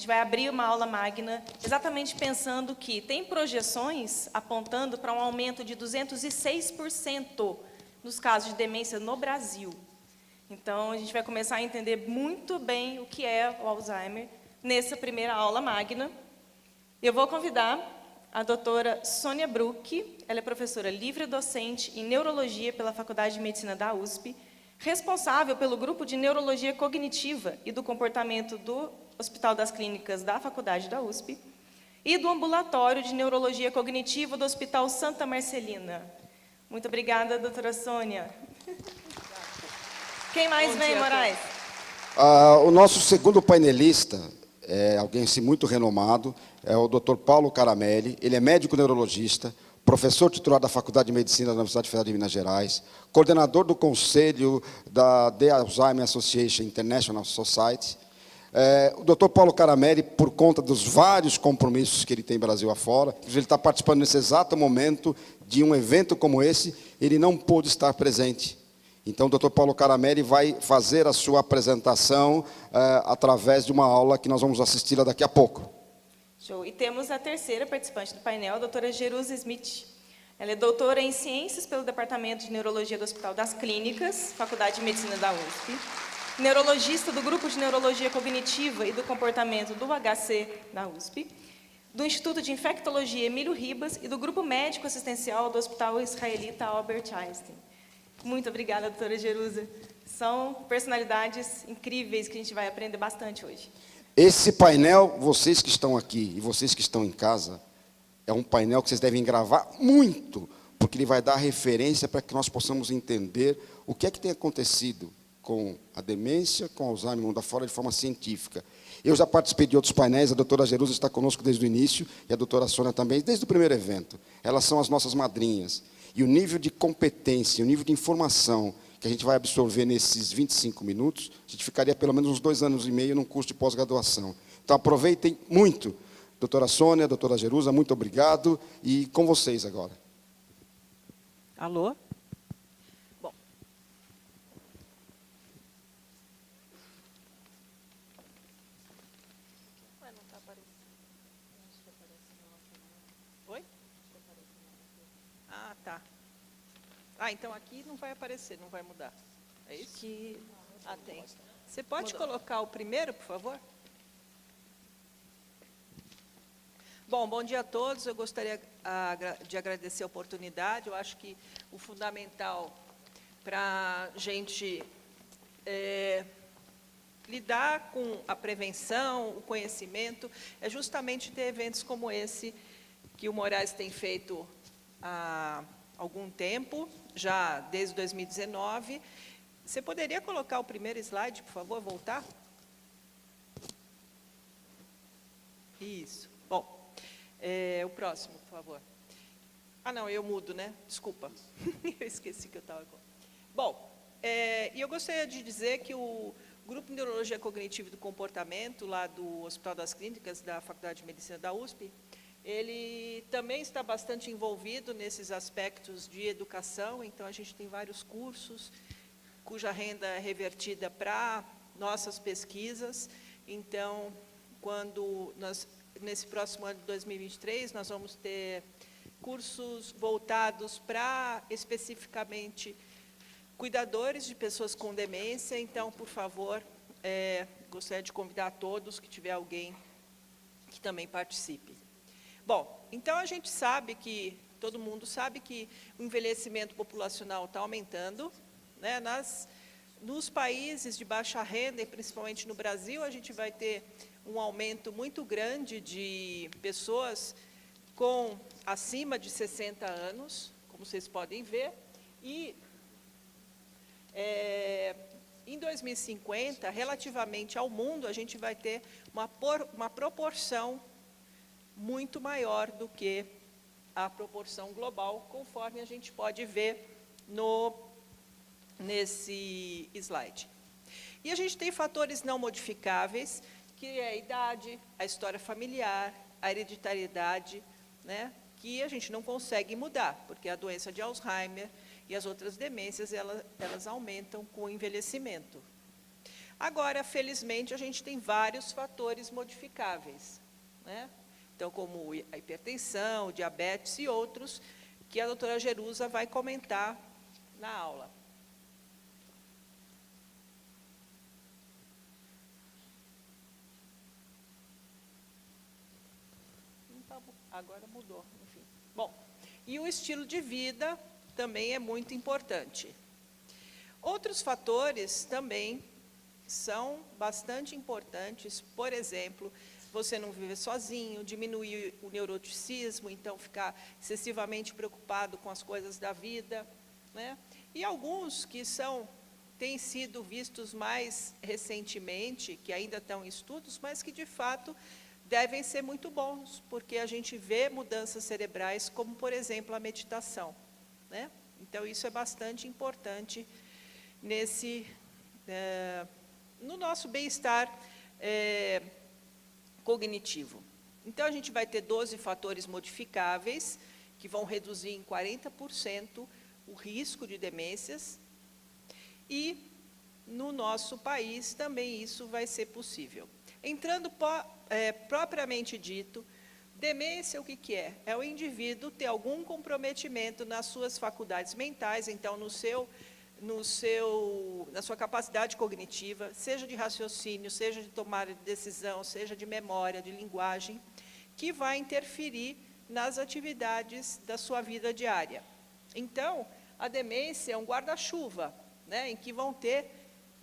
vai abrir uma aula magna exatamente pensando que tem projeções apontando para um aumento de 206% nos casos de demência no Brasil. Então, a gente vai começar a entender muito bem o que é o Alzheimer nessa primeira aula magna. Eu vou convidar a doutora Sônia Bruck, ela é professora livre-docente em Neurologia pela Faculdade de Medicina da USP, responsável pelo grupo de Neurologia Cognitiva e do Comportamento do Hospital das Clínicas da Faculdade da USP e do Ambulatório de Neurologia Cognitiva do Hospital Santa Marcelina. Muito obrigada, doutora Sônia. Quem mais vem, Moraes? O nosso segundo painelista é alguém assim, muito renomado, é o Dr. Paulo Caramelli. Ele é médico neurologista, professor titular da Faculdade de Medicina da Universidade Federal de Minas Gerais, coordenador do conselho da The Alzheimer Association International Society. O Dr. Paulo Caramelli, por conta dos vários compromissos que ele tem Brasil afora, ele está participando nesse exato momento de um evento como esse, ele não pôde estar presente. Então, o Dr. Paulo Caramelli vai fazer a sua apresentação através de uma aula que nós vamos assistir daqui a pouco. Show. E temos a terceira participante do painel, a doutora Jerusa Smith. Ela é doutora em Ciências pelo Departamento de Neurologia do Hospital das Clínicas, Faculdade de Medicina da USP, neurologista do Grupo de Neurologia Cognitiva e do Comportamento do HC da USP, do Instituto de Infectologia Emílio Ribas e do Grupo Médico Assistencial do Hospital Israelita Albert Einstein. Muito obrigada, doutora Jerusa. São personalidades incríveis que a gente vai aprender bastante hoje. Esse painel, vocês que estão aqui e vocês que estão em casa, é um painel que vocês devem gravar muito, porque ele vai dar referência para que nós possamos entender o que é que tem acontecido com a demência, com o Alzheimer, mundo afora, de forma científica. Eu já participei de outros painéis, a doutora Jerusa está conosco desde o início, e a doutora Sônia também, desde o primeiro evento. Elas são as nossas madrinhas. E o nível de competência, o nível de informação que a gente vai absorver nesses 25 minutos, a gente ficaria pelo menos uns 2 anos e meio num curso de pós-graduação. Então, aproveitem muito. Doutora Sônia, doutora Jerusa, muito obrigado. E com vocês agora. Alô? Bom. Ué, não está aparecendo. Oi? Ah, tá. Ah, então aqui não vai aparecer, não vai mudar. É isso? Ah, tem. Você pode colocar o primeiro, por favor? Bom dia a todos. Eu gostaria de agradecer a oportunidade. Eu acho que o fundamental para a gente lidar com a prevenção, o conhecimento, é justamente ter eventos como esse que o Moraes tem feito há algum tempo, já desde 2019. Você poderia colocar o primeiro slide, por favor, voltar? Isso. Bom, o próximo, por favor. Ah, não, eu mudo, né? Desculpa. Eu esqueci que eu estava... Bom, e eu gostaria de dizer que o Grupo de Neurologia Cognitiva e do Comportamento, lá do Hospital das Clínicas, da Faculdade de Medicina da USP, ele também está bastante envolvido nesses aspectos de educação, então a gente tem vários cursos cuja renda é revertida para nossas pesquisas. Então, nesse próximo ano de 2023, nós vamos ter cursos voltados para, especificamente, cuidadores de pessoas com demência. Então, por favor, gostaria de convidar a todos, que tiver alguém que também participe. Bom, então a gente sabe que, todo mundo sabe que o envelhecimento populacional está aumentando, né? Nos países de baixa renda, e principalmente no Brasil, a gente vai ter um aumento muito grande de pessoas acima de 60 anos, como vocês podem ver, e em 2050, relativamente ao mundo, a gente vai ter uma proporção muito maior do que a proporção global, conforme a gente pode ver nesse slide. E a gente tem fatores não modificáveis, que é a idade, a história familiar, a hereditariedade, né, que a gente não consegue mudar, porque a doença de Alzheimer e as outras demências, elas aumentam com o envelhecimento. Agora, felizmente, a gente tem vários fatores modificáveis, né? Então, como a hipertensão, o diabetes e outros, que a doutora Jerusa vai comentar na aula. Agora mudou, enfim. Bom, e o estilo de vida também é muito importante. Outros fatores também são bastante importantes, por exemplo, você não viver sozinho, diminuir o neuroticismo, então ficar excessivamente preocupado com as coisas da vida, né? E alguns que têm sido vistos mais recentemente, que ainda estão em estudos, mas que de fato devem ser muito bons, porque a gente vê mudanças cerebrais, como, por exemplo, a meditação, né? Então, isso é bastante importante no nosso bem-estar cognitivo. Então, a gente vai ter 12 fatores modificáveis, que vão reduzir em 40% o risco de demências, e no nosso país também isso vai ser possível. Entrando propriamente dito, demência o que é? É o indivíduo ter algum comprometimento nas suas faculdades mentais, então na sua capacidade cognitiva, seja de raciocínio, seja de tomada de decisão, seja de memória, de linguagem, que vai interferir nas atividades da sua vida diária. Então, a demência é um guarda-chuva, né, em que vão ter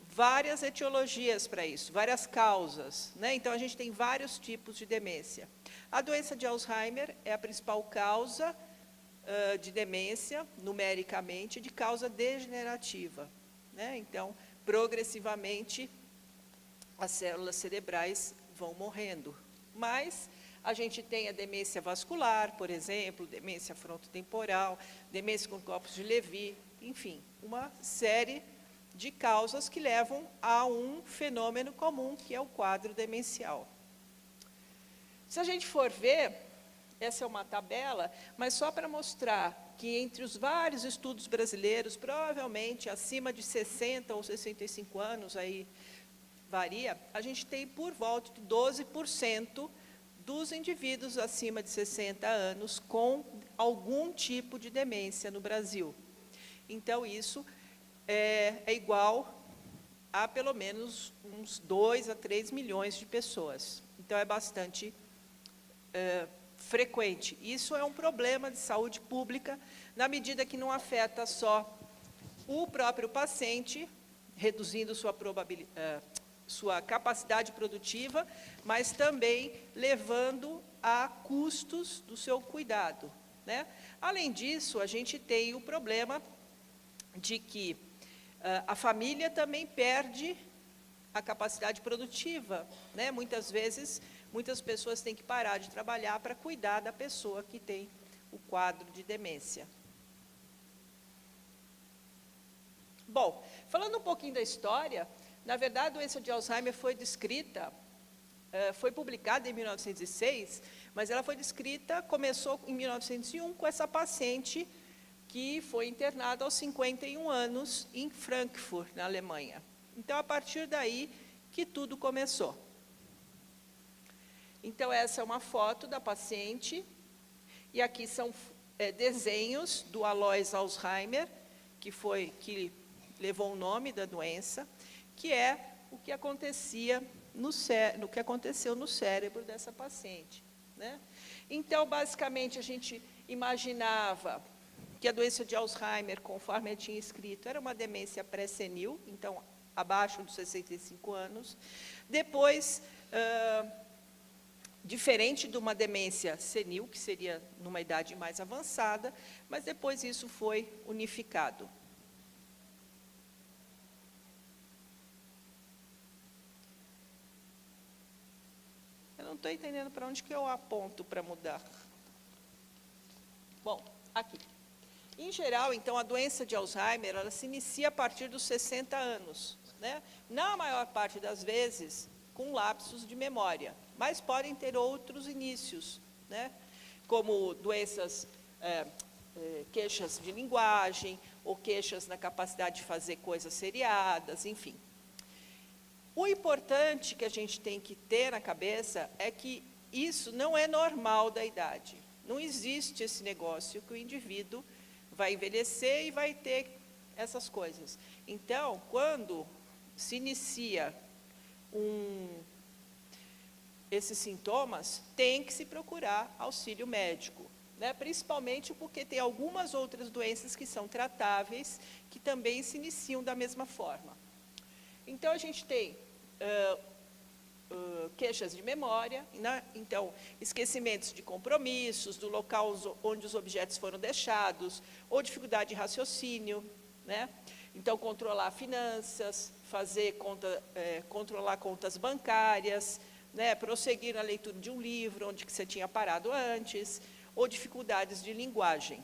várias etiologias para isso, várias causas, né? Então, a gente tem vários tipos de demência. A doença de Alzheimer é a principal causa de demência, numericamente, de causa degenerativa, né? Então, progressivamente, as células cerebrais vão morrendo. Mas a gente tem a demência vascular, por exemplo, demência frontotemporal, demência com corpos de Levy, enfim, uma série de causas que levam a um fenômeno comum, que é o quadro demencial. Se a gente for ver, essa é uma tabela, mas só para mostrar que entre os vários estudos brasileiros, provavelmente acima de 60 ou 65 anos, aí varia, a gente tem por volta de 12% dos indivíduos acima de 60 anos com algum tipo de demência no Brasil. Então, isso é igual a pelo menos uns 2 a 3 milhões de pessoas. Então, é bastante frequente. Isso é um problema de saúde pública, na medida que não afeta só o próprio paciente, reduzindo sua capacidade produtiva, mas também levando a custos do seu cuidado, né? Além disso, a gente tem o problema de que a família também perde a capacidade produtiva, né? Muitas vezes, muitas pessoas têm que parar de trabalhar para cuidar da pessoa que tem o quadro de demência. Bom, falando um pouquinho da história, na verdade, a doença de Alzheimer foi descrita, foi publicada em 1906, mas ela foi descrita, começou em 1901 com essa paciente que foi internada aos 51 anos em Frankfurt, na Alemanha. Então, a partir daí que tudo começou. Então, essa é uma foto da paciente, e aqui são desenhos do Alois Alzheimer, que levou o nome da doença, que é o que aconteceu no cérebro dessa paciente, né? Então, basicamente, a gente imaginava que a doença de Alzheimer, conforme eu tinha escrito, era uma demência pré-senil, então, abaixo dos 65 anos. Depois, diferente de uma demência senil, que seria numa idade mais avançada, mas depois isso foi unificado. Eu não estou entendendo para onde que eu aponto para mudar. Bom, aqui. Em geral, então, a doença de Alzheimer, ela se inicia a partir dos 60 anos, né? Na maior parte das vezes, com lapsos de memória, mas podem ter outros inícios, né? Como doenças, queixas de linguagem, ou queixas na capacidade de fazer coisas seriadas, enfim. O importante que a gente tem que ter na cabeça é que isso não é normal da idade. Não existe esse negócio que o indivíduo vai envelhecer e vai ter essas coisas. Então, quando se inicia esses sintomas, tem que se procurar auxílio médico, né? Principalmente porque tem algumas outras doenças que são tratáveis, que também se iniciam da mesma forma. Então, a gente tem queixas de memória, né? Então, esquecimentos de compromissos, do local onde os objetos foram deixados, ou dificuldade de raciocínio, né? Então, controlar finanças, controlar contas bancárias, né? Prosseguir na leitura de um livro onde que você tinha parado antes, ou dificuldades de linguagem.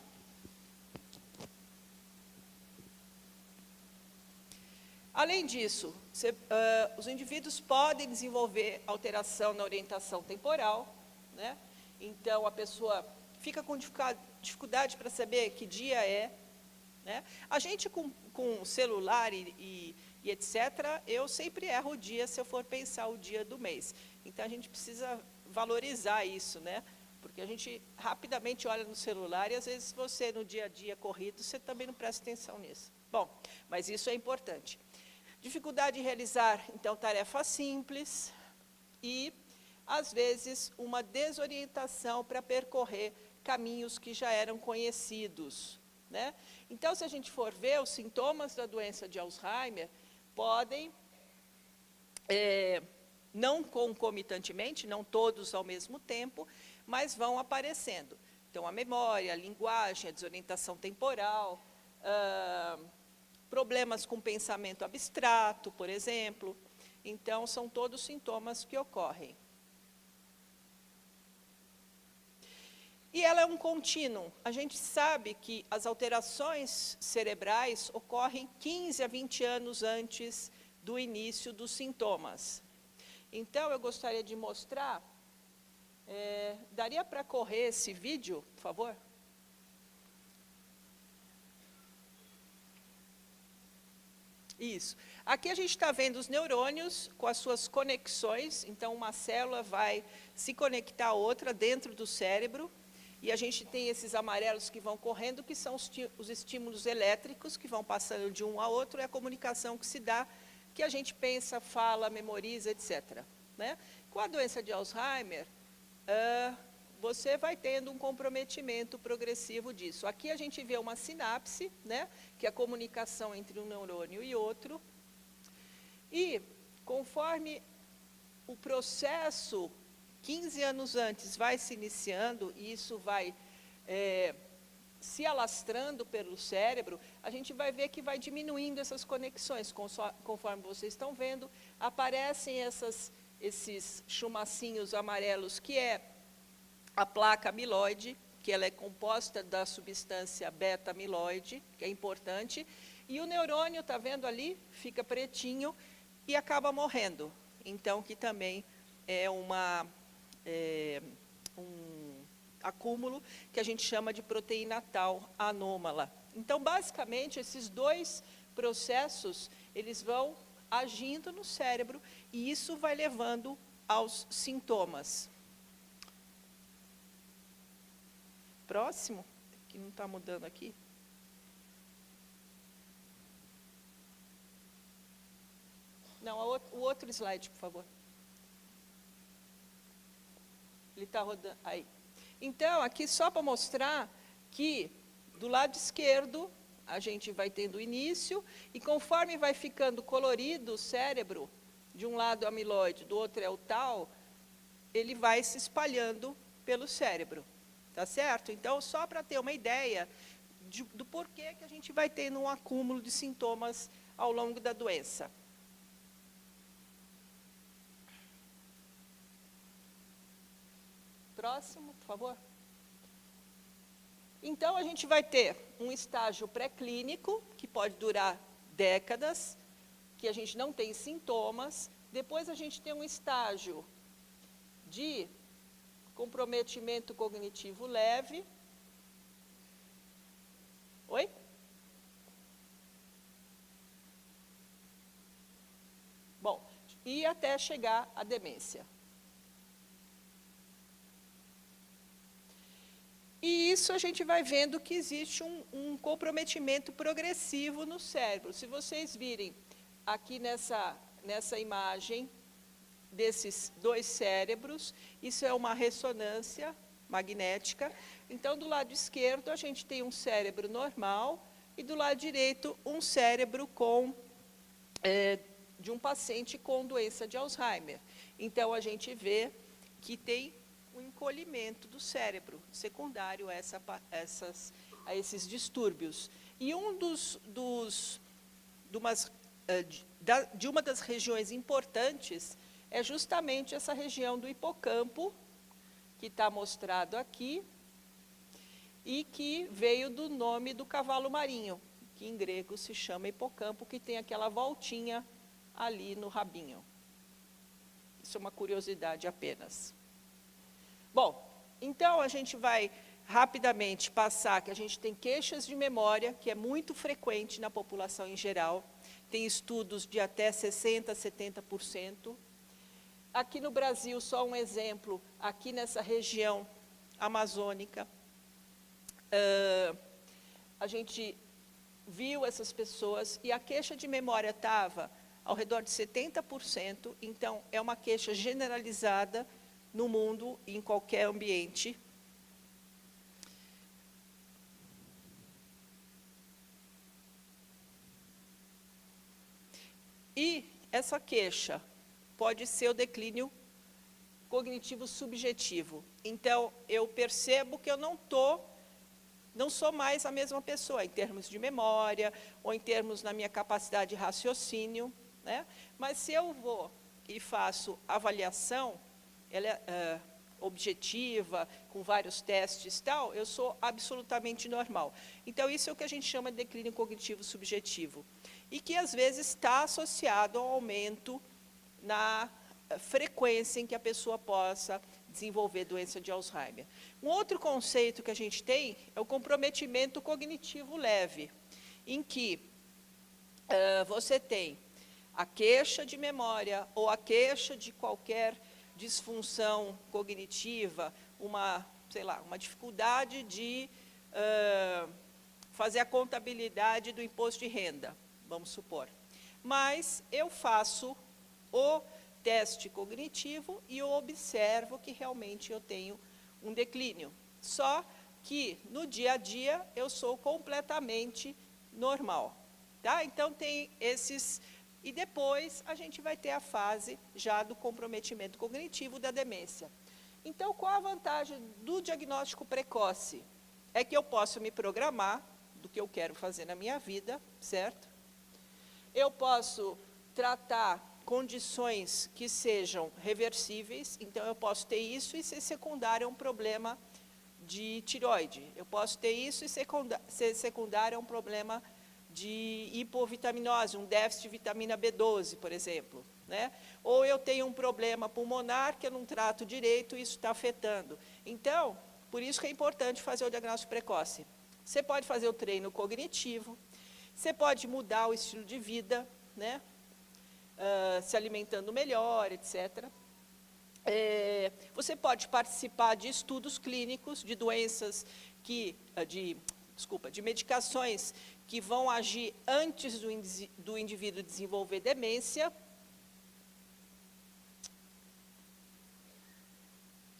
Além disso, os indivíduos podem desenvolver alteração na orientação temporal, né? Então, a pessoa fica com dificuldade para saber que dia é, né? A gente, com celular e etc., eu sempre erro o dia se eu for pensar o dia do mês. Então, a gente precisa valorizar isso, né? Porque a gente rapidamente olha no celular e, às vezes, você, no dia a dia corrido, você também não presta atenção nisso. Bom, mas isso é importante. Dificuldade em realizar, então, tarefas simples e, às vezes, uma desorientação para percorrer caminhos que já eram conhecidos, né? Então, se a gente for ver, os sintomas da doença de Alzheimer podem, não concomitantemente, não todos ao mesmo tempo, mas vão aparecendo. Então, a memória, a linguagem, a desorientação temporal, problemas com pensamento abstrato, por exemplo. Então, são todos sintomas que ocorrem. E ela é um contínuo. A gente sabe que as alterações cerebrais ocorrem 15 a 20 anos antes do início dos sintomas. Então, eu gostaria de mostrar, daria para correr esse vídeo, por favor? Isso. Aqui a gente está vendo os neurônios com as suas conexões. Então, uma célula vai se conectar a outra dentro do cérebro. E a gente tem esses amarelos que vão correndo, que são os estímulos elétricos que vão passando de um a outro, é a comunicação que se dá, que a gente pensa, fala, memoriza, etc. Né? Com a doença de Alzheimer, você vai tendo um comprometimento progressivo disso. Aqui a gente vê uma sinapse, né, que é a comunicação entre um neurônio e outro. E, conforme o processo 15 anos antes vai se iniciando, e isso vai se alastrando pelo cérebro, a gente vai ver que vai diminuindo essas conexões. Conforme vocês estão vendo, aparecem esses chumacinhos amarelos, que é a placa amiloide, que ela é composta da substância beta-amiloide, que é importante, e o neurônio, está vendo ali, fica pretinho e acaba morrendo. Então, que também é um acúmulo que a gente chama de proteína tau anômala. Então, basicamente, esses dois processos, eles vão agindo no cérebro e isso vai levando aos sintomas. Próximo, que não está mudando aqui. Não, o outro slide, por favor. Ele está rodando, aí. Então, aqui só para mostrar que, do lado esquerdo, a gente vai tendo o início, e conforme vai ficando colorido o cérebro, de um lado é o amiloide, do outro é o tau, ele vai se espalhando pelo cérebro. Tá certo? Então, só para ter uma ideia do porquê que a gente vai tendo um acúmulo de sintomas ao longo da doença. Próximo, por favor. Então, a gente vai ter um estágio pré-clínico, que pode durar décadas, que a gente não tem sintomas. Depois, a gente tem um estágio de comprometimento cognitivo leve. Oi? Bom, e até chegar à demência. E isso a gente vai vendo que existe um comprometimento progressivo no cérebro. Se vocês virem aqui nessa imagem desses dois cérebros, isso é uma ressonância magnética. Então, do lado esquerdo, a gente tem um cérebro normal e do lado direito, um cérebro de um paciente com doença de Alzheimer. Então, a gente vê que tem um encolhimento do cérebro secundário a esses distúrbios. E de uma das regiões importantes é justamente essa região do hipocampo, que está mostrado aqui, e que veio do nome do cavalo marinho, que em grego se chama hipocampo, que tem aquela voltinha ali no rabinho. Isso é uma curiosidade apenas. Bom, então a gente vai rapidamente passar que a gente tem queixas de memória, que é muito frequente na população em geral, tem estudos de até 60%, 70%. Aqui no Brasil, só um exemplo, aqui nessa região amazônica, a gente viu essas pessoas e a queixa de memória estava ao redor de 70%, então é uma queixa generalizada no mundo, em qualquer ambiente. E essa queixa pode ser o declínio cognitivo subjetivo. Então, eu percebo que eu não sou mais a mesma pessoa, em termos de memória, ou em termos na minha capacidade de raciocínio, né? Mas se eu vou e faço avaliação, ela é objetiva, com vários testes e tal, eu sou absolutamente normal. Então, isso é o que a gente chama de declínio cognitivo subjetivo. E que, às vezes, está associado ao aumento na frequência em que a pessoa possa desenvolver doença de Alzheimer. Um outro conceito que a gente tem é o comprometimento cognitivo leve, em que você tem a queixa de memória ou a queixa de qualquer disfunção cognitiva, uma dificuldade de fazer a contabilidade do imposto de renda, vamos supor. Mas eu faço o teste cognitivo e eu observo que realmente eu tenho um declínio. Só que no dia a dia eu sou completamente normal. Tá? Então tem esses... E depois a gente vai ter a fase já do comprometimento cognitivo da demência. Então, qual a vantagem do diagnóstico precoce? É que eu posso me programar do que eu quero fazer na minha vida, certo? Eu posso tratar condições que sejam reversíveis, então eu posso ter isso e ser secundário a um problema de tireoide. Eu posso ter isso e ser secundário a um problema de hipovitaminose, um déficit de vitamina B12, por exemplo, né? Ou eu tenho um problema pulmonar que eu não trato direito e isso está afetando. Então, por isso que é importante fazer o diagnóstico precoce. Você pode fazer o treino cognitivo, você pode mudar o estilo de vida, né? Se alimentando melhor, etc. Você pode participar de estudos clínicos de doenças de medicações que vão agir antes do indivíduo desenvolver demência,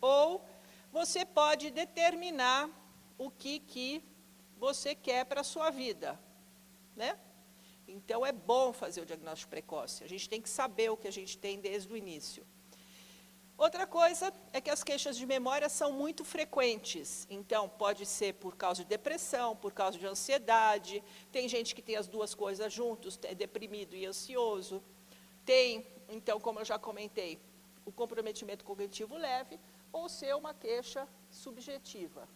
ou você pode determinar o que você quer para a sua vida, né? Então, é bom fazer o diagnóstico precoce, a gente tem que saber o que a gente tem desde o início. Outra coisa é que as queixas de memória são muito frequentes, então pode ser por causa de depressão, por causa de ansiedade, tem gente que tem as duas coisas juntos, é deprimido e ansioso, tem, então, como eu já comentei, o comprometimento cognitivo leve, ou ser uma queixa subjetiva.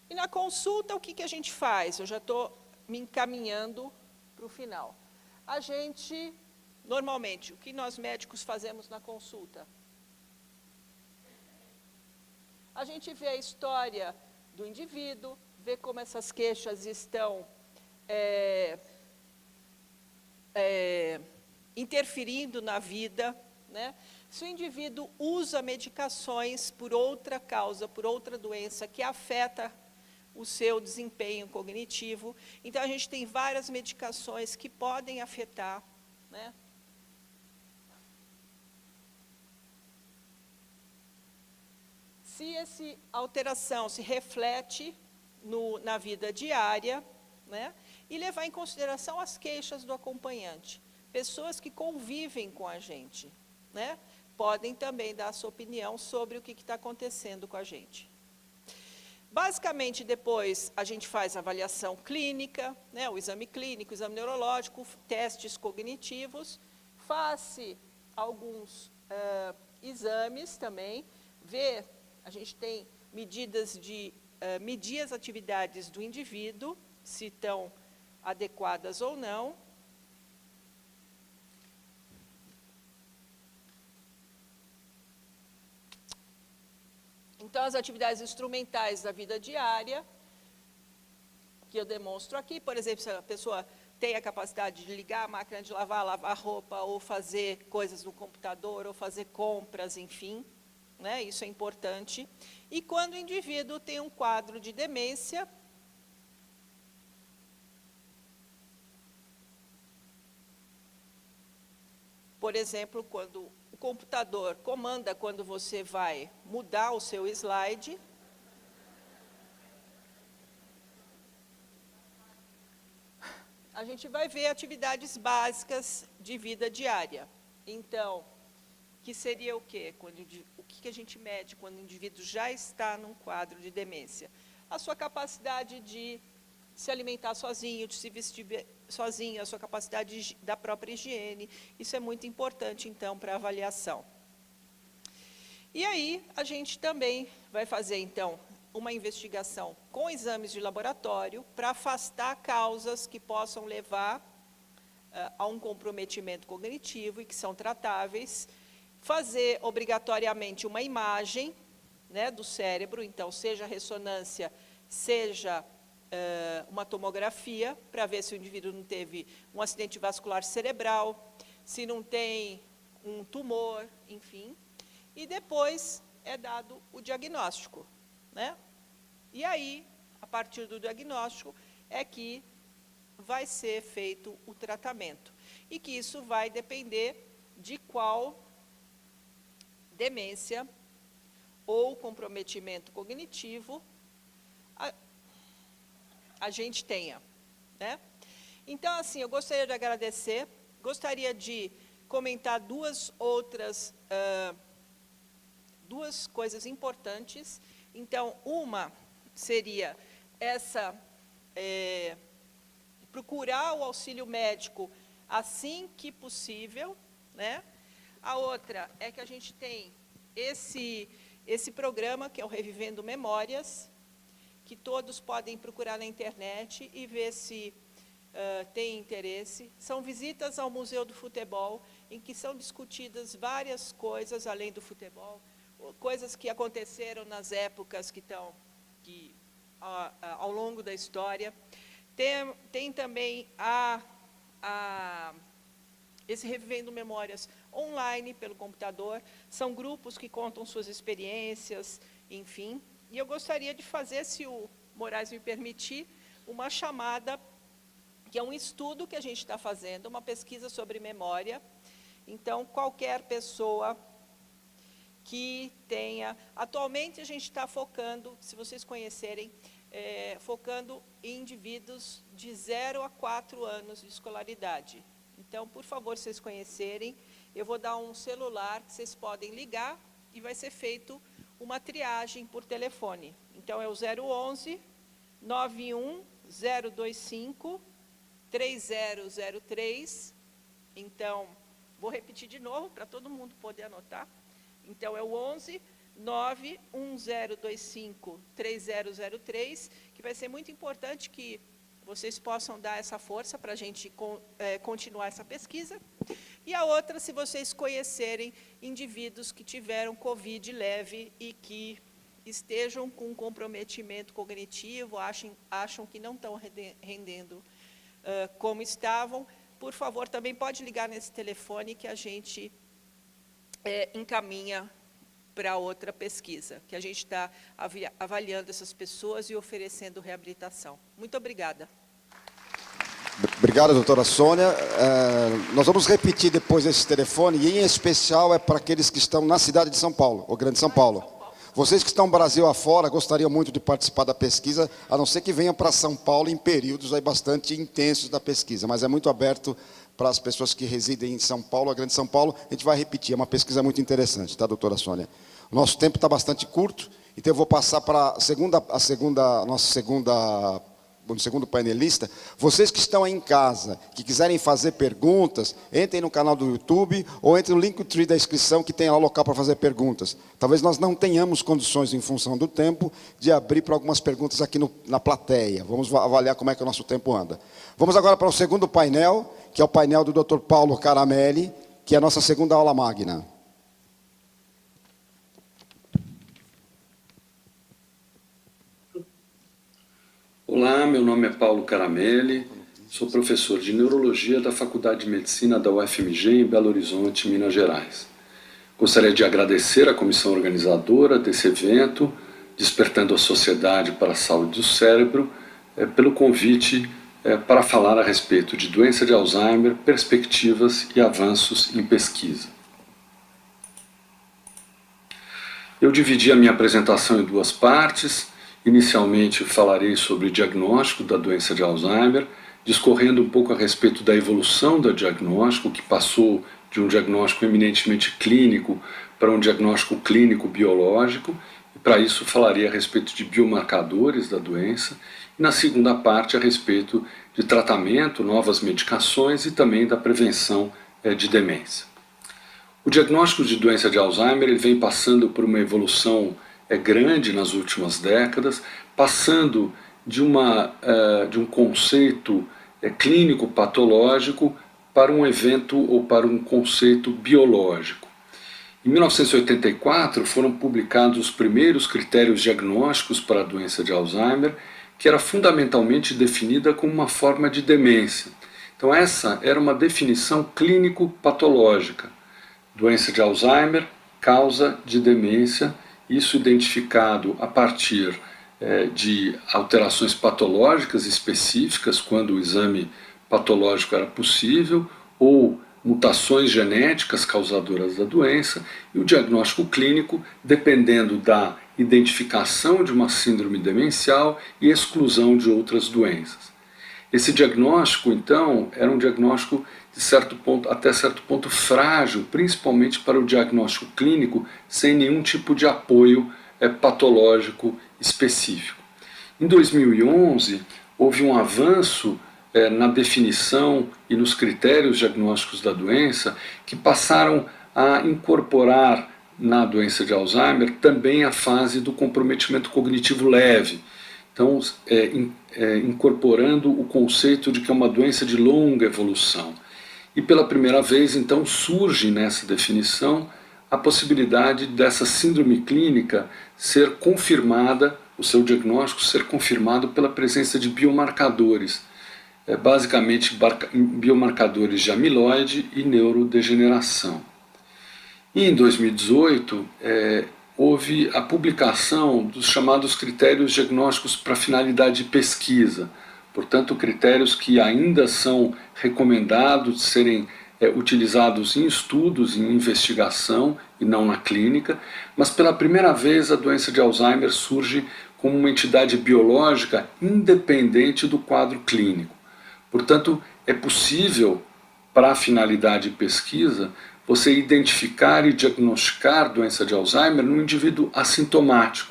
E na consulta, o que a gente faz? Eu já estou me encaminhando para o final. A gente, normalmente, o que nós médicos fazemos na consulta? A gente vê a história do indivíduo, ver como essas queixas estão interferindo na vida, né? Se o indivíduo usa medicações por outra causa, por outra doença que afeta o seu desempenho cognitivo, então a gente tem várias medicações que podem afetar, né? Se essa alteração se reflete na vida diária, né? E levar em consideração as queixas do acompanhante. Pessoas que convivem com a gente, né? Podem também dar a sua opinião sobre o que está acontecendo com a gente. Basicamente, depois, a gente faz a avaliação clínica, né? O exame clínico, o exame neurológico, testes cognitivos, faz alguns exames também, a gente tem medidas de medir as atividades do indivíduo, se estão adequadas ou não. Então, as atividades instrumentais da vida diária, que eu demonstro aqui, por exemplo, se a pessoa tem a capacidade de ligar a máquina de lavar roupa, ou fazer coisas no computador, ou fazer compras, enfim, né? Isso é importante. E quando o indivíduo tem um quadro de demência, por exemplo, quando o computador comanda quando você vai mudar o seu slide, a gente vai ver atividades básicas de vida diária. Então, que seria o quê? O que a gente mede quando o indivíduo já está num quadro de demência? A sua capacidade de se alimentar sozinho, de se vestir sozinho, a sua capacidade da própria higiene. Isso é muito importante, então, para a avaliação. E aí, a gente também vai fazer, então, uma investigação com exames de laboratório para afastar causas que possam levar a um comprometimento cognitivo e que são tratáveis. Fazer, obrigatoriamente, uma imagem, né, do cérebro, então, seja ressonância, seja uma tomografia, para ver se o indivíduo não teve um acidente vascular cerebral, se não tem um tumor, enfim. E depois é dado o diagnóstico, né? E aí, a partir do diagnóstico, é que vai ser feito o tratamento. E que isso vai depender de qual demência ou comprometimento cognitivo a gente tenha, né? Então, assim, eu gostaria de agradecer, gostaria de comentar duas coisas importantes. Então, uma seria procurar o auxílio médico assim que possível, né? A outra é que a gente tem esse programa, que é o Revivendo Memórias, que todos podem procurar na internet e ver se tem interesse. São visitas ao Museu do Futebol, em que são discutidas várias coisas além do futebol, coisas que aconteceram nas épocas ao longo da história. Tem também esse Revivendo Memórias online, pelo computador. São grupos que contam suas experiências, enfim. E eu gostaria de fazer, se o Moraes me permitir, uma chamada, que é um estudo que a gente está fazendo, uma pesquisa sobre memória. Então, qualquer pessoa que tenha... Atualmente, a gente está focando, se vocês conhecerem, focando em indivíduos de 0 a 4 anos de escolaridade. Então, por favor, se vocês conhecerem, eu vou dar um celular que vocês podem ligar e vai ser feito uma triagem por telefone. Então, é o 011 91 025 3003. Então, vou repetir de novo para todo mundo poder anotar. Então, é o 11 91025 3003, que vai ser muito importante que vocês possam dar essa força para a gente continuar essa pesquisa. E a outra, se vocês conhecerem indivíduos que tiveram Covid leve e que estejam com comprometimento cognitivo, acham que não estão rendendo como estavam, por favor, também pode ligar nesse telefone que a gente encaminha para outra pesquisa, que a gente está avaliando essas pessoas e oferecendo reabilitação. Muito obrigada. Obrigado, doutora Sônia. Nós vamos repetir depois esse telefone, e em especial é para aqueles que estão na cidade de São Paulo, ou Grande São Paulo. Vocês que estão Brasil afora, gostariam muito de participar da pesquisa, a não ser que venham para São Paulo em períodos aí bastante intensos da pesquisa, mas é muito aberto para as pessoas que residem em São Paulo, a Grande São Paulo. A gente vai repetir, é uma pesquisa muito interessante, tá, doutora Sônia? O nosso tempo está bastante curto, então eu vou passar para o segundo painelista. Vocês que estão aí em casa, que quiserem fazer perguntas, entrem no canal do YouTube ou entrem no Linktree da inscrição, que tem lá o local para fazer perguntas. Talvez nós não tenhamos condições, em função do tempo, de abrir para algumas perguntas aqui na plateia. Vamos avaliar como é que o nosso tempo anda. Vamos agora para o segundo painel, que é o painel do Dr. Paulo Caramelli, que é a nossa segunda aula magna. Olá, meu nome é Paulo Caramelli, sou professor de Neurologia da Faculdade de Medicina da UFMG em Belo Horizonte, Minas Gerais. Gostaria de agradecer à comissão organizadora desse evento, Despertando a Sociedade para a Saúde do Cérebro, pelo convite para falar a respeito de doença de Alzheimer, perspectivas e avanços em pesquisa. Eu dividi a minha apresentação em duas partes. Inicialmente falarei sobre o diagnóstico da doença de Alzheimer, discorrendo um pouco a respeito da evolução do diagnóstico, que passou de um diagnóstico eminentemente clínico para um diagnóstico clínico-biológico, e para isso falarei a respeito de biomarcadores da doença, e na segunda parte a respeito de tratamento, novas medicações e também da prevenção de demência. O diagnóstico de doença de Alzheimer ele vem passando por uma evolução grande nas últimas décadas, passando de um conceito clínico patológico para um evento ou para um conceito biológico. Em 1984 foram publicados os primeiros critérios diagnósticos para a doença de Alzheimer, que era fundamentalmente definida como uma forma de demência. Então essa era uma definição clínico-patológica. Doença de Alzheimer, causa de demência, isso identificado a partir de alterações patológicas específicas, quando o exame patológico era possível, ou mutações genéticas causadoras da doença, e o diagnóstico clínico dependendo da identificação de uma síndrome demencial e exclusão de outras doenças. Esse diagnóstico, então, era um diagnóstico até certo ponto frágil, principalmente para o diagnóstico clínico, sem nenhum tipo de apoio patológico específico. Em 2011, houve um avanço na definição e nos critérios diagnósticos da doença, que passaram a incorporar na doença de Alzheimer também a fase do comprometimento cognitivo leve. Então, incorporando o conceito de que é uma doença de longa evolução. E pela primeira vez, então, surge nessa definição a possibilidade dessa síndrome clínica ser confirmada, o seu diagnóstico ser confirmado pela presença de biomarcadores, basicamente biomarcadores de amiloide e neurodegeneração. E em 2018, houve a publicação dos chamados critérios diagnósticos para finalidade de pesquisa, portanto, critérios que ainda são recomendados de serem utilizados em estudos, em investigação e não na clínica, mas pela primeira vez a doença de Alzheimer surge como uma entidade biológica independente do quadro clínico. Portanto, é possível, para a finalidade de pesquisa, você identificar e diagnosticar doença de Alzheimer no indivíduo assintomático,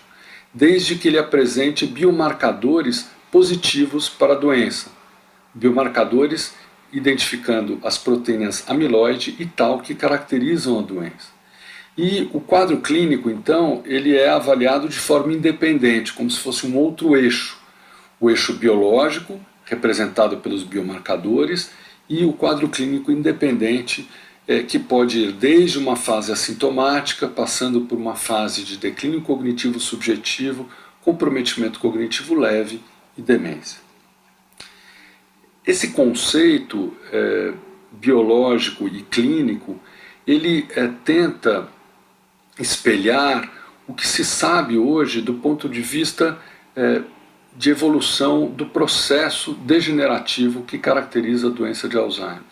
desde que ele apresente biomarcadores positivos para a doença. Biomarcadores identificando as proteínas amiloide e tal que caracterizam a doença. E o quadro clínico, então, ele é avaliado de forma independente, como se fosse um outro eixo. O eixo biológico, representado pelos biomarcadores, e o quadro clínico independente, que pode ir desde uma fase assintomática, passando por uma fase de declínio cognitivo subjetivo, comprometimento cognitivo leve e demência. Esse conceito biológico e clínico, ele tenta espelhar o que se sabe hoje do ponto de vista de evolução do processo degenerativo que caracteriza a doença de Alzheimer.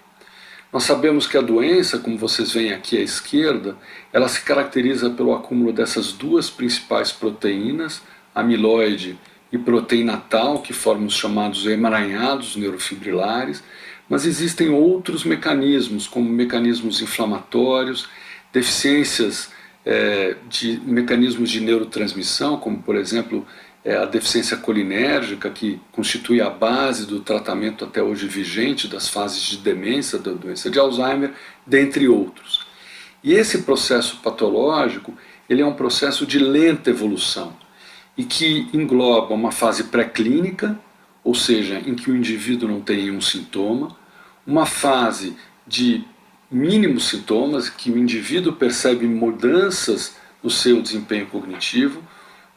Nós sabemos que a doença, como vocês veem aqui à esquerda, ela se caracteriza pelo acúmulo dessas duas principais proteínas, amiloide e proteína tau, que formam os chamados emaranhados neurofibrilares, mas existem outros mecanismos, como mecanismos inflamatórios, deficiências de mecanismos de neurotransmissão, como por exemplo a deficiência colinérgica, que constitui a base do tratamento até hoje vigente das fases de demência da doença de Alzheimer, dentre outros. E esse processo patológico, ele é um processo de lenta evolução e que engloba uma fase pré-clínica, ou seja, em que o indivíduo não tem nenhum sintoma, uma fase de mínimos sintomas, que o indivíduo percebe mudanças no seu desempenho cognitivo,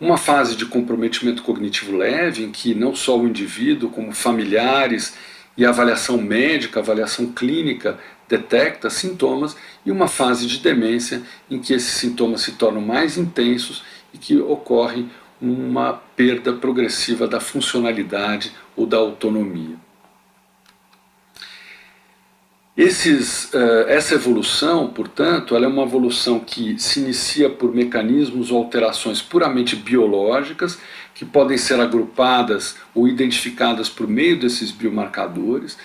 uma fase de comprometimento cognitivo leve, em que não só o indivíduo, como familiares e a avaliação médica, a avaliação clínica, detecta sintomas, e uma fase de demência, em que esses sintomas se tornam mais intensos e que ocorre uma perda progressiva da funcionalidade ou da autonomia. Essa evolução, portanto, ela é uma evolução que se inicia por mecanismos ou alterações puramente biológicas, que podem ser agrupadas ou identificadas por meio desses biomarcadores,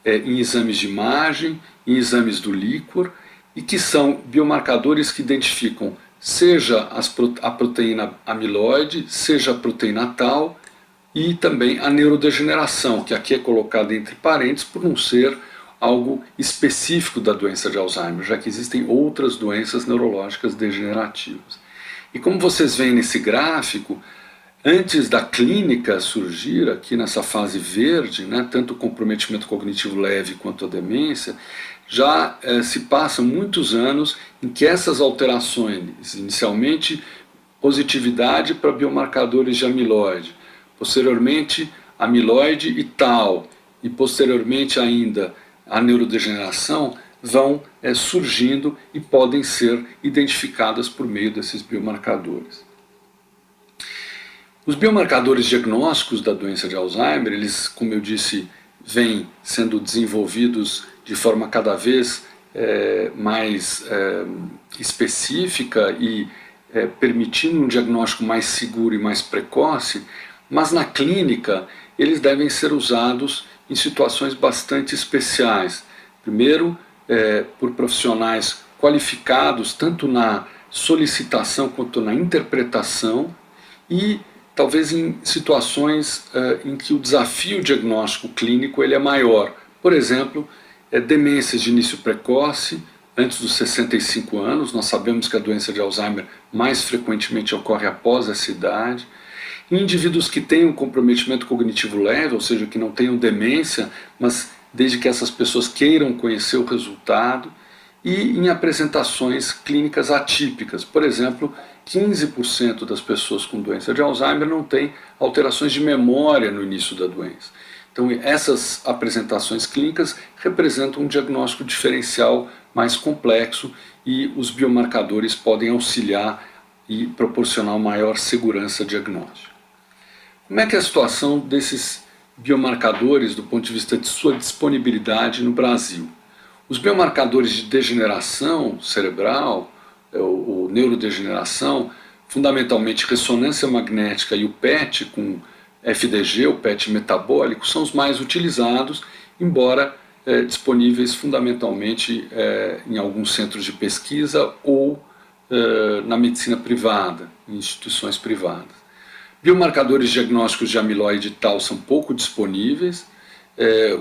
em exames de imagem, em exames do líquor, e que são biomarcadores que identificam seja a proteína amiloide, seja a proteína tau, e também a neurodegeneração, que aqui é colocada entre parênteses por não ser algo específico da doença de Alzheimer, já que existem outras doenças neurológicas degenerativas. E como vocês veem nesse gráfico, antes da clínica surgir, aqui nessa fase verde, tanto o comprometimento cognitivo leve quanto a demência, já se passam muitos anos em que essas alterações, inicialmente positividade para biomarcadores de amiloide, posteriormente amiloide e tau, e posteriormente ainda a neurodegeneração, vão surgindo e podem ser identificadas por meio desses biomarcadores. Os biomarcadores diagnósticos da doença de Alzheimer, eles, como eu disse, vêm sendo desenvolvidos de forma cada vez mais específica e permitindo um diagnóstico mais seguro e mais precoce, mas na clínica eles devem ser usados em situações bastante especiais. Primeiro, por profissionais qualificados tanto na solicitação quanto na interpretação, e talvez em situações em que o desafio diagnóstico clínico ele é maior. Por exemplo, demências de início precoce, antes dos 65 anos. Nós sabemos que a doença de Alzheimer mais frequentemente ocorre após essa idade. Em indivíduos que têm um comprometimento cognitivo leve, ou seja, que não tenham demência, mas desde que essas pessoas queiram conhecer o resultado, e em apresentações clínicas atípicas. Por exemplo, 15% das pessoas com doença de Alzheimer não têm alterações de memória no início da doença. Então, essas apresentações clínicas representam um diagnóstico diferencial mais complexo, e os biomarcadores podem auxiliar e proporcionar maior segurança diagnóstica. Como é que é a situação desses biomarcadores do ponto de vista de sua disponibilidade no Brasil? Os biomarcadores de degeneração cerebral, ou neurodegeneração, fundamentalmente ressonância magnética e o PET com FDG, o PET metabólico, são os mais utilizados, embora disponíveis fundamentalmente em alguns centros de pesquisa ou na medicina privada, em instituições privadas. Biomarcadores diagnósticos de amiloide e tau são pouco disponíveis.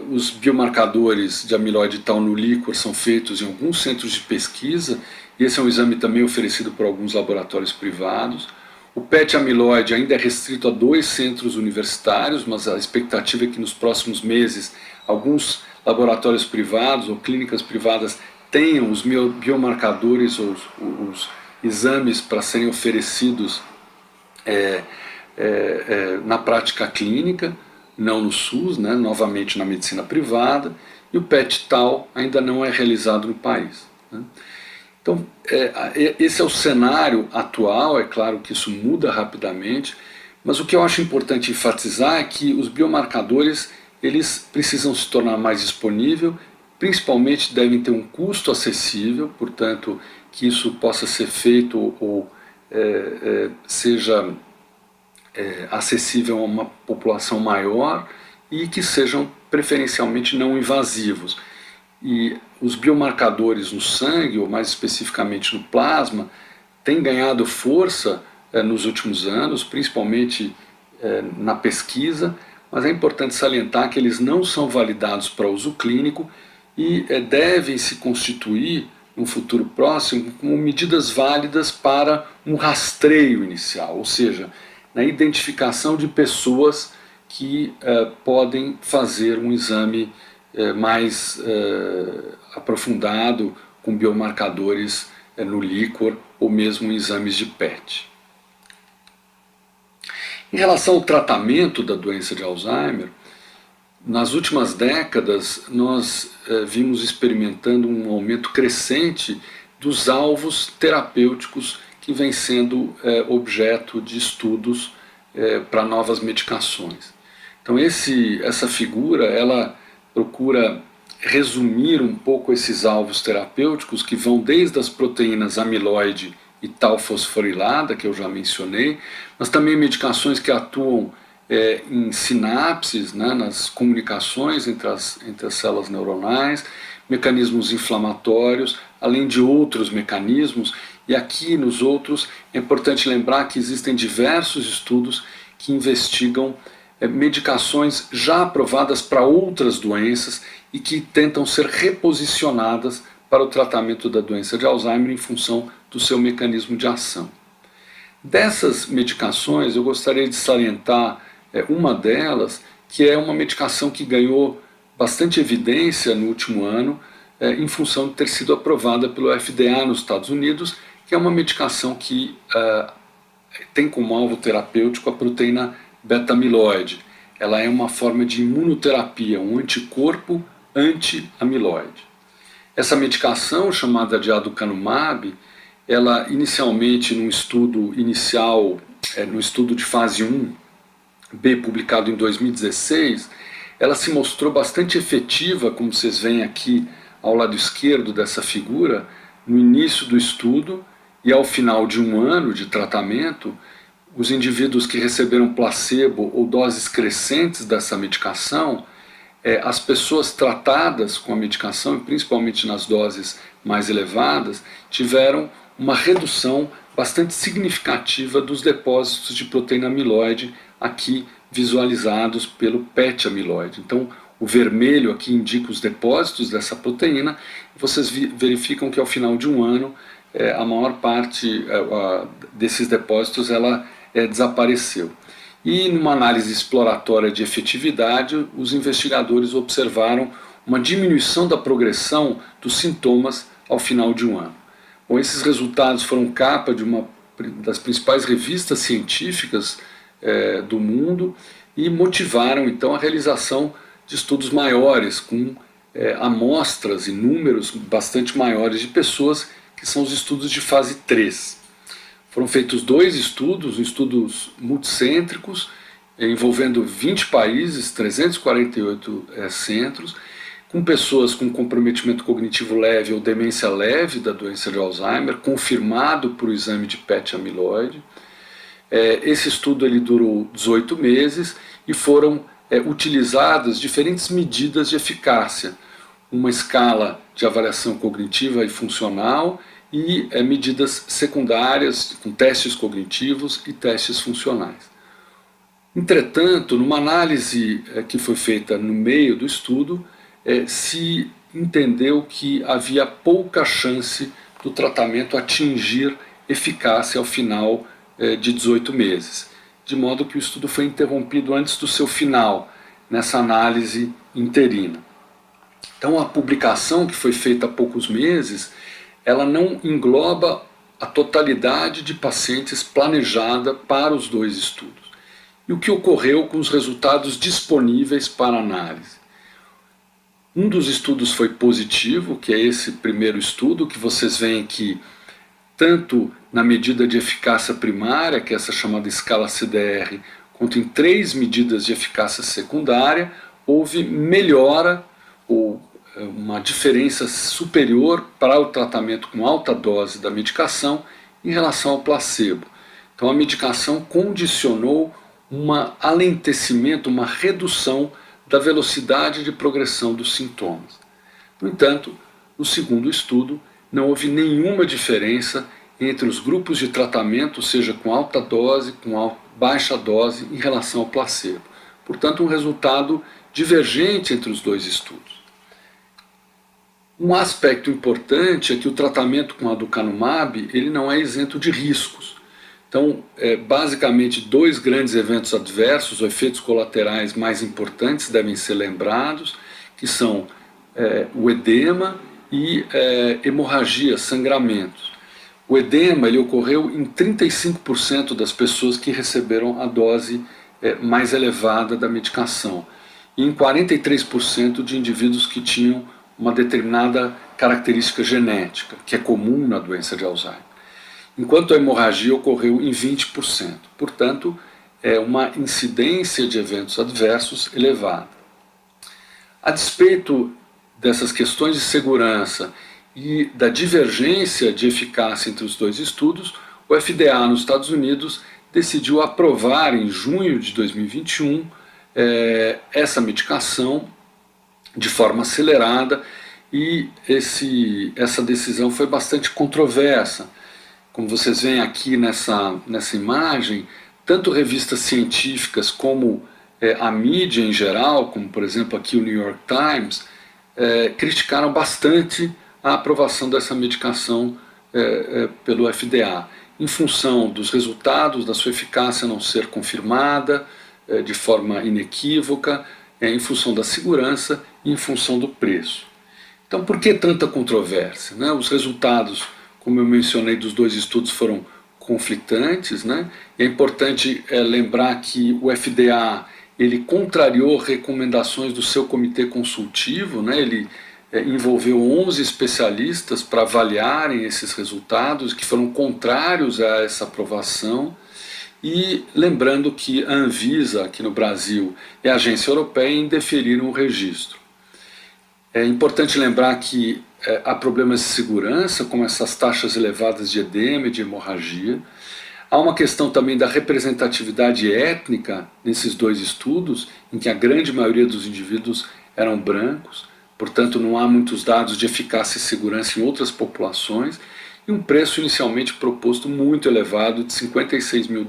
Os biomarcadores de amiloide e tau no líquor são feitos em alguns centros de pesquisa, e esse é um exame também oferecido por alguns laboratórios privados. O PET amiloide ainda é restrito a 2 centros universitários, mas a expectativa é que nos próximos meses alguns laboratórios privados ou clínicas privadas tenham os biomarcadores, os exames para serem oferecidos na prática clínica, não no SUS, né, novamente na medicina privada, e o PET-TAU ainda não é realizado no país, né. Então, esse é o cenário atual. É claro que isso muda rapidamente, mas o que eu acho importante enfatizar é que os biomarcadores eles precisam se tornar mais disponíveis, principalmente devem ter um custo acessível, portanto, que isso possa ser feito ou seja acessível a uma população maior e que sejam preferencialmente não invasivos. E os biomarcadores no sangue, ou mais especificamente no plasma, têm ganhado força nos últimos anos, principalmente na pesquisa, mas é importante salientar que eles não são validados para uso clínico e devem se constituir, no futuro próximo, como medidas válidas para um rastreio inicial, ou seja, na identificação de pessoas que podem fazer um exame mais aprofundado com biomarcadores no líquor ou mesmo em exames de PET. Em relação ao tratamento da doença de Alzheimer, nas últimas décadas nós vimos experimentando um aumento crescente dos alvos terapêuticos que vêm sendo objeto de estudos para novas medicações. Então essa figura ela procura resumir um pouco esses alvos terapêuticos que vão desde as proteínas amiloide e tal fosforilada, que eu já mencionei, mas também medicações que atuam em sinapses, né, nas comunicações entre as células neuronais, mecanismos inflamatórios, além de outros mecanismos. E aqui nos outros é importante lembrar que existem diversos estudos que investigam medicações já aprovadas para outras doenças e que tentam ser reposicionadas para o tratamento da doença de Alzheimer em função do seu mecanismo de ação. Dessas medicações, eu gostaria de salientar uma delas, que é uma medicação que ganhou bastante evidência no último ano, em função de ter sido aprovada pelo FDA nos Estados Unidos, que é uma medicação que tem como alvo terapêutico a proteína beta-amiloide. Ela é uma forma de imunoterapia, um anticorpo anti-amiloide. Essa medicação, chamada de aducanumab, ela inicialmente no estudo inicial, no estudo de fase 1B, publicado em 2016, ela se mostrou bastante efetiva, como vocês veem aqui ao lado esquerdo dessa figura, no início do estudo e ao final de um ano de tratamento. Os indivíduos que receberam placebo ou doses crescentes dessa medicação, as pessoas tratadas com a medicação, e principalmente nas doses mais elevadas, tiveram uma redução bastante significativa dos depósitos de proteína amiloide, aqui visualizados pelo PET amiloide. Então, o vermelho aqui indica os depósitos dessa proteína, e vocês verificam que ao final de um ano, a maior parte desses depósitos ela desapareceu. E numa análise exploratória de efetividade, os investigadores observaram uma diminuição da progressão dos sintomas ao final de um ano. Bom, esses resultados foram capa de uma das principais revistas científicas do mundo e motivaram então a realização de estudos maiores, com amostras e números bastante maiores de pessoas, que são os estudos de fase 3. Foram feitos 2 estudos multicêntricos, envolvendo 20 países, 348 centros, com pessoas com comprometimento cognitivo leve ou demência leve da doença de Alzheimer, confirmado por exame de PET amiloide. Esse estudo ele durou 18 meses e foram utilizadas diferentes medidas de eficácia, uma escala de avaliação cognitiva e funcional e medidas secundárias com testes cognitivos e testes funcionais. Entretanto, numa análise que foi feita no meio do estudo, se entendeu que havia pouca chance do tratamento atingir eficácia ao final de 18 meses, de modo que o estudo foi interrompido antes do seu final, nessa análise interina. Então a publicação que foi feita há poucos meses, ela não engloba a totalidade de pacientes planejada para os 2 estudos. E o que ocorreu com os resultados disponíveis para análise? Um dos estudos foi positivo, que é esse primeiro estudo, que vocês veem que tanto na medida de eficácia primária, que é essa chamada escala CDR, quanto em 3 medidas de eficácia secundária, houve melhora ou uma diferença superior para o tratamento com alta dose da medicação em relação ao placebo. Então a medicação condicionou um alentecimento, uma redução da velocidade de progressão dos sintomas. No entanto, no segundo estudo, não houve nenhuma diferença entre os grupos de tratamento, seja com alta dose, com baixa dose, em relação ao placebo. Portanto, um resultado divergente entre os 2 estudos. Um aspecto importante é que o tratamento com aducanumab ele não é isento de riscos. Então, basicamente, 2 grandes eventos adversos ou efeitos colaterais mais importantes devem ser lembrados, que são o edema e hemorragia, sangramentos. O edema ele ocorreu em 35% das pessoas que receberam a dose mais elevada da medicação e em 43% de indivíduos que tinham uma determinada característica genética, que é comum na doença de Alzheimer. Enquanto a hemorragia ocorreu em 20%. Portanto, é uma incidência de eventos adversos elevada. A despeito dessas questões de segurança e da divergência de eficácia entre os 2 estudos, o FDA nos Estados Unidos decidiu aprovar em junho de 2021 essa medicação de forma acelerada e essa decisão foi bastante controversa. Como vocês veem aqui nessa imagem, tanto revistas científicas como a mídia em geral, como por exemplo aqui o New York Times, criticaram bastante a aprovação dessa medicação pelo FDA, em função dos resultados, da sua eficácia não ser confirmada de forma inequívoca, em função da segurança e em função do preço. Então, por que tanta controvérsia? Né? Os resultados, como eu mencionei, dos 2 estudos foram conflitantes, né? E é importante lembrar que o FDA ele contrariou recomendações do seu comitê consultivo, né? Ele envolveu 11 especialistas para avaliarem esses resultados que foram contrários a essa aprovação. E lembrando que a Anvisa, aqui no Brasil, e a agência europeia indeferiram o registro. É importante lembrar que há problemas de segurança, como essas taxas elevadas de edema e de hemorragia. Há uma questão também da representatividade étnica nesses 2 estudos, em que a grande maioria dos indivíduos eram brancos, portanto não há muitos dados de eficácia e segurança em outras populações, e um preço inicialmente proposto muito elevado de $56 mil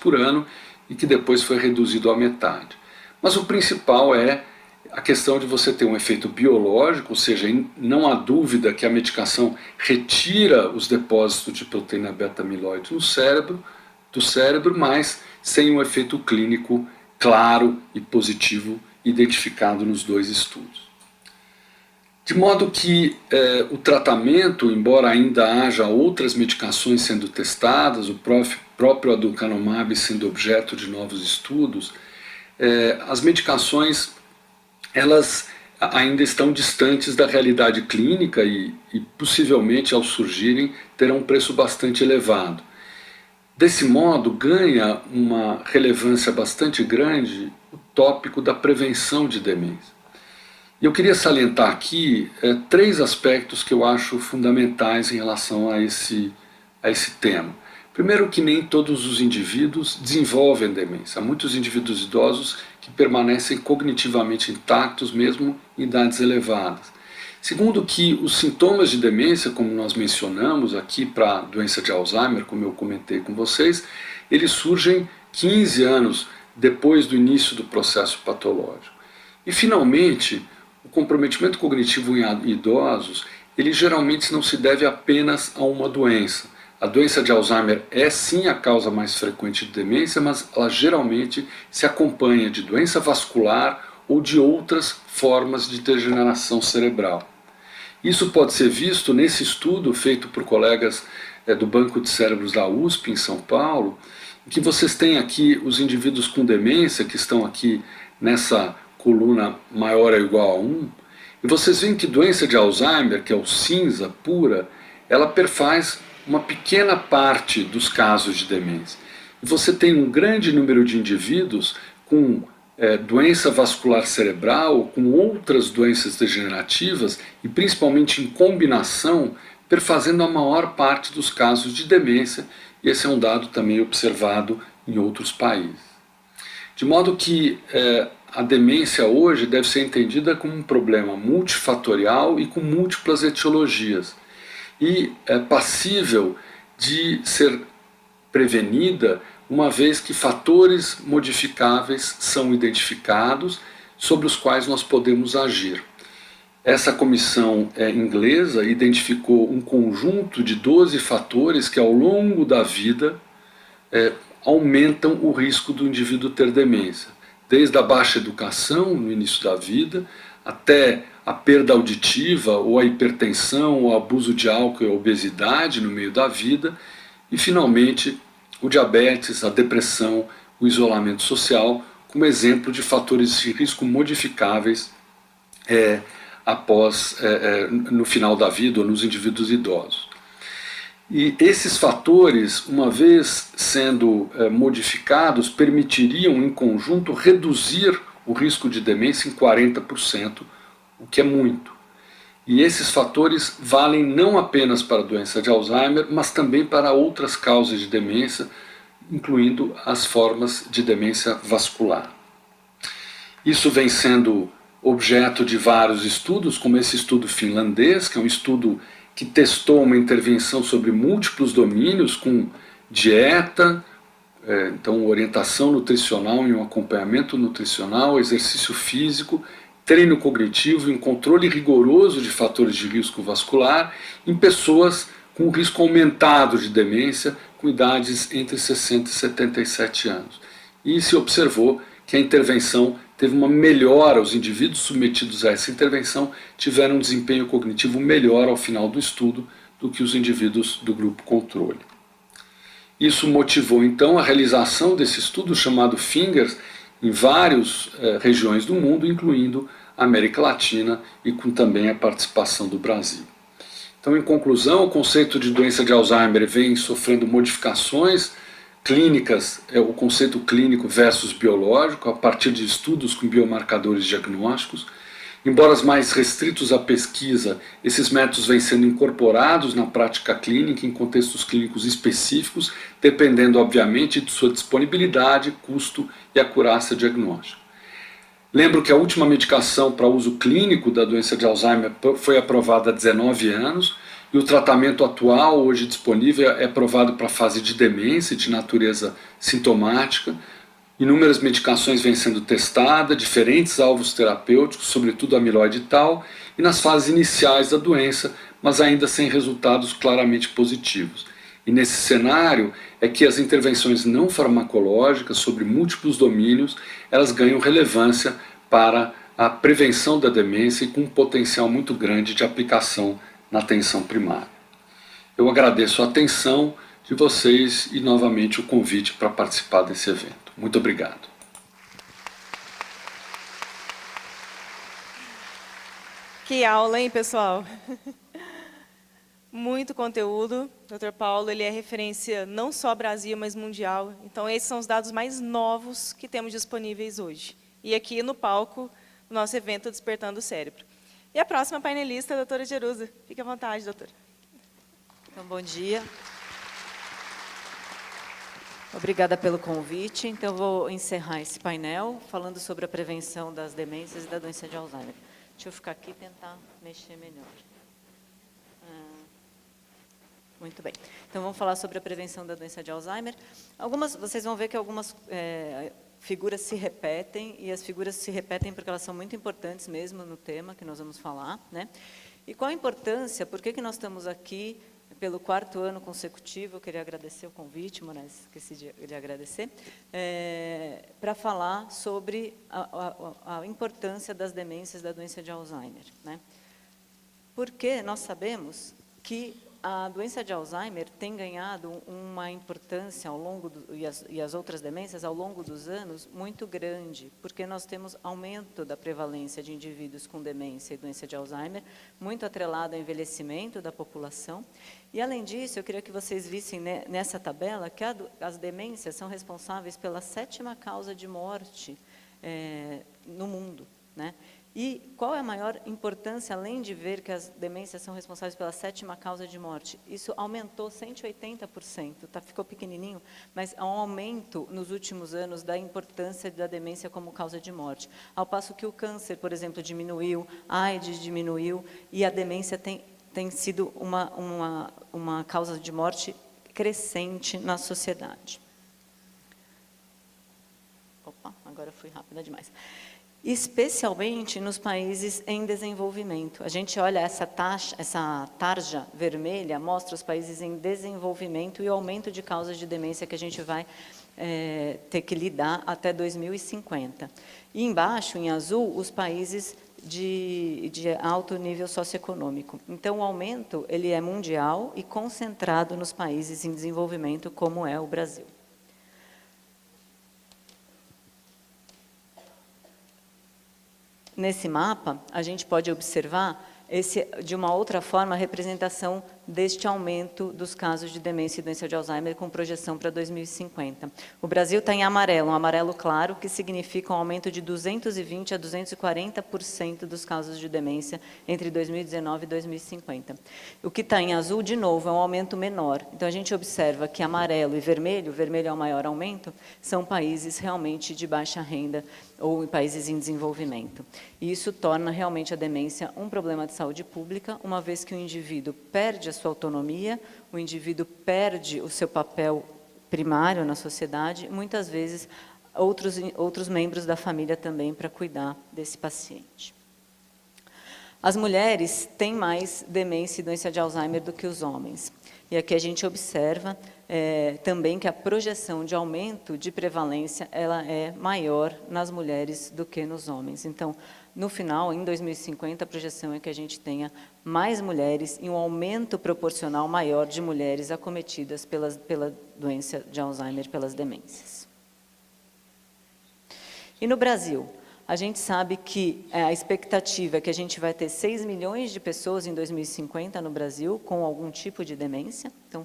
por ano e que depois foi reduzido à metade. Mas o principal é a questão de você ter um efeito biológico, ou seja, não há dúvida que a medicação retira os depósitos de proteína beta-amiloide do cérebro, mas sem um efeito clínico claro e positivo identificado nos 2 estudos. De modo que o tratamento, embora ainda haja outras medicações sendo testadas, o próprio aducanumab sendo objeto de novos estudos, as medicações elas ainda estão distantes da realidade clínica e possivelmente ao surgirem terão um preço bastante elevado. Desse modo ganha uma relevância bastante grande o tópico da prevenção de demência. E eu queria salientar aqui 3 aspectos que eu acho fundamentais em relação a esse tema. Primeiro, que nem todos os indivíduos desenvolvem demência. Há muitos indivíduos idosos que permanecem cognitivamente intactos mesmo em idades elevadas. Segundo, que os sintomas de demência, como nós mencionamos aqui para a doença de Alzheimer, como eu comentei com vocês, eles surgem 15 anos depois do início do processo patológico. E finalmente, o comprometimento cognitivo em idosos, ele geralmente não se deve apenas a uma doença. A doença de Alzheimer é sim a causa mais frequente de demência, mas ela geralmente se acompanha de doença vascular ou de outras formas de degeneração cerebral. Isso pode ser visto nesse estudo feito por colegas do Banco de Cérebros da USP, em São Paulo, em que vocês têm aqui os indivíduos com demência, que estão aqui nessa coluna maior ou igual a 1, e vocês veem que doença de Alzheimer, que é o cinza pura, ela perfaz uma pequena parte dos casos de demência. E você tem um grande número de indivíduos com doença vascular cerebral, com outras doenças degenerativas, e principalmente em combinação, perfazendo a maior parte dos casos de demência, e esse é um dado também observado em outros países. De modo que a demência hoje deve ser entendida como um problema multifatorial e com múltiplas etiologias, e é passível de ser prevenida uma vez que fatores modificáveis são identificados sobre os quais nós podemos agir. Essa comissão inglesa identificou um conjunto de 12 fatores que ao longo da vida aumentam o risco do indivíduo ter demência, desde a baixa educação no início da vida, até a perda auditiva, ou a hipertensão, ou abuso de álcool e a obesidade no meio da vida, e finalmente o diabetes, a depressão, o isolamento social, como exemplo de fatores de risco modificáveis no final da vida ou nos indivíduos idosos. E esses fatores, uma vez sendo modificados, permitiriam em conjunto reduzir o risco de demência em 40%, o que é muito. E esses fatores valem não apenas para a doença de Alzheimer, mas também para outras causas de demência, incluindo as formas de demência vascular. Isso vem sendo objeto de vários estudos, como esse estudo finlandês, que é um estudo que testou uma intervenção sobre múltiplos domínios, com dieta, então orientação nutricional e um acompanhamento nutricional, exercício físico, treino cognitivo e um controle rigoroso de fatores de risco vascular em pessoas com risco aumentado de demência com idades entre 60 e 77 anos. E se observou que a intervenção teve uma melhora, os indivíduos submetidos a essa intervenção tiveram um desempenho cognitivo melhor ao final do estudo do que os indivíduos do grupo controle. Isso motivou então a realização desse estudo chamado FINGERS em várias regiões do mundo, incluindo a América Latina e com também a participação do Brasil. Então, em conclusão, o conceito de doença de Alzheimer vem sofrendo modificações clínicas, o conceito clínico versus biológico, a partir de estudos com biomarcadores diagnósticos. Embora mais restritos à pesquisa, esses métodos vêm sendo incorporados na prática clínica em contextos clínicos específicos, dependendo, obviamente, de sua disponibilidade, custo e acurácia diagnóstica. Lembro que a última medicação para uso clínico da doença de Alzheimer foi aprovada há 19 anos e o tratamento atual, hoje disponível, é aprovado para a fase de demência de natureza sintomática. Inúmeras medicações vêm sendo testadas, diferentes alvos terapêuticos, sobretudo amiloide e tal, e nas fases iniciais da doença, mas ainda sem resultados claramente positivos. E nesse cenário é que as intervenções não farmacológicas sobre múltiplos domínios, elas ganham relevância para a prevenção da demência e com um potencial muito grande de aplicação na atenção primária. Eu agradeço a atenção de vocês e novamente o convite para participar desse evento. Muito obrigado. Que aula, hein, pessoal? Muito conteúdo. Dr. Paulo, ele é referência não só Brasil, mas mundial. Então, esses são os dados mais novos que temos disponíveis hoje. E aqui no palco, o nosso evento Despertando o Cérebro. E a próxima painelista, a doutora Jerusa. Fique à vontade, doutora. Então, bom dia. Obrigada pelo convite. Então, eu vou encerrar esse painel falando sobre a prevenção das demências e da doença de Alzheimer. Deixa eu ficar aqui e tentar mexer melhor. Muito bem. Então, vamos falar sobre a prevenção da doença de Alzheimer. Vocês vão ver que algumas figuras se repetem, e as figuras se repetem porque elas são muito importantes mesmo no tema que nós vamos falar, né? E qual a importância, por que nós estamos aqui pelo 4º ano consecutivo, eu queria agradecer o convite, Moraes, esqueci de agradecer, para falar sobre a importância das demências da doença de Alzheimer, né? Porque nós sabemos que a doença de Alzheimer tem ganhado uma importância ao longo e as outras demências ao longo dos anos muito grande, porque nós temos aumento da prevalência de indivíduos com demência e doença de Alzheimer, muito atrelado ao envelhecimento da população. E, além disso, eu queria que vocês vissem nessa tabela que as demências são responsáveis pela 7ª causa de morte no mundo, né? E qual é a maior importância, além de ver que as demências são responsáveis pela 7ª causa de morte? Isso aumentou 180%, ficou pequenininho, mas há um aumento nos últimos anos da importância da demência como causa de morte. Ao passo que o câncer, por exemplo, diminuiu, a AIDS diminuiu, e a demência tem sido uma causa de morte crescente na sociedade. Opa, agora fui rápida demais. Especialmente nos países em desenvolvimento. A gente olha essa tarja vermelha, mostra os países em desenvolvimento e o aumento de causas de demência que a gente vai ter que lidar até 2050. E embaixo, em azul, os países de alto nível socioeconômico. Então, o aumento ele é mundial e concentrado nos países em desenvolvimento, como é o Brasil. Nesse mapa, a gente pode observar, de uma outra forma, a representação deste aumento dos casos de demência e doença de Alzheimer com projeção para 2050. O Brasil está em amarelo, um amarelo claro, que significa um aumento de 220% a 240% dos casos de demência entre 2019 e 2050. O que está em azul, de novo, é um aumento menor. Então, a gente observa que amarelo e vermelho é o maior aumento, são países realmente de baixa renda ou em países em desenvolvimento. E isso torna realmente a demência um problema de saúde pública, uma vez que o indivíduo perde a sua autonomia, o indivíduo perde o seu papel primário na sociedade, muitas vezes outros membros da família também para cuidar desse paciente. As mulheres têm mais demência e doença de Alzheimer do que os homens. E aqui a gente observa também que a projeção de aumento de prevalência ela é maior nas mulheres do que nos homens. Então, no final, em 2050, a projeção é que a gente tenha mais mulheres e um aumento proporcional maior de mulheres acometidas pela doença de Alzheimer, pelas demências. E no Brasil? A gente sabe que a expectativa é que a gente vai ter 6 milhões de pessoas em 2050 no Brasil com algum tipo de demência. Então,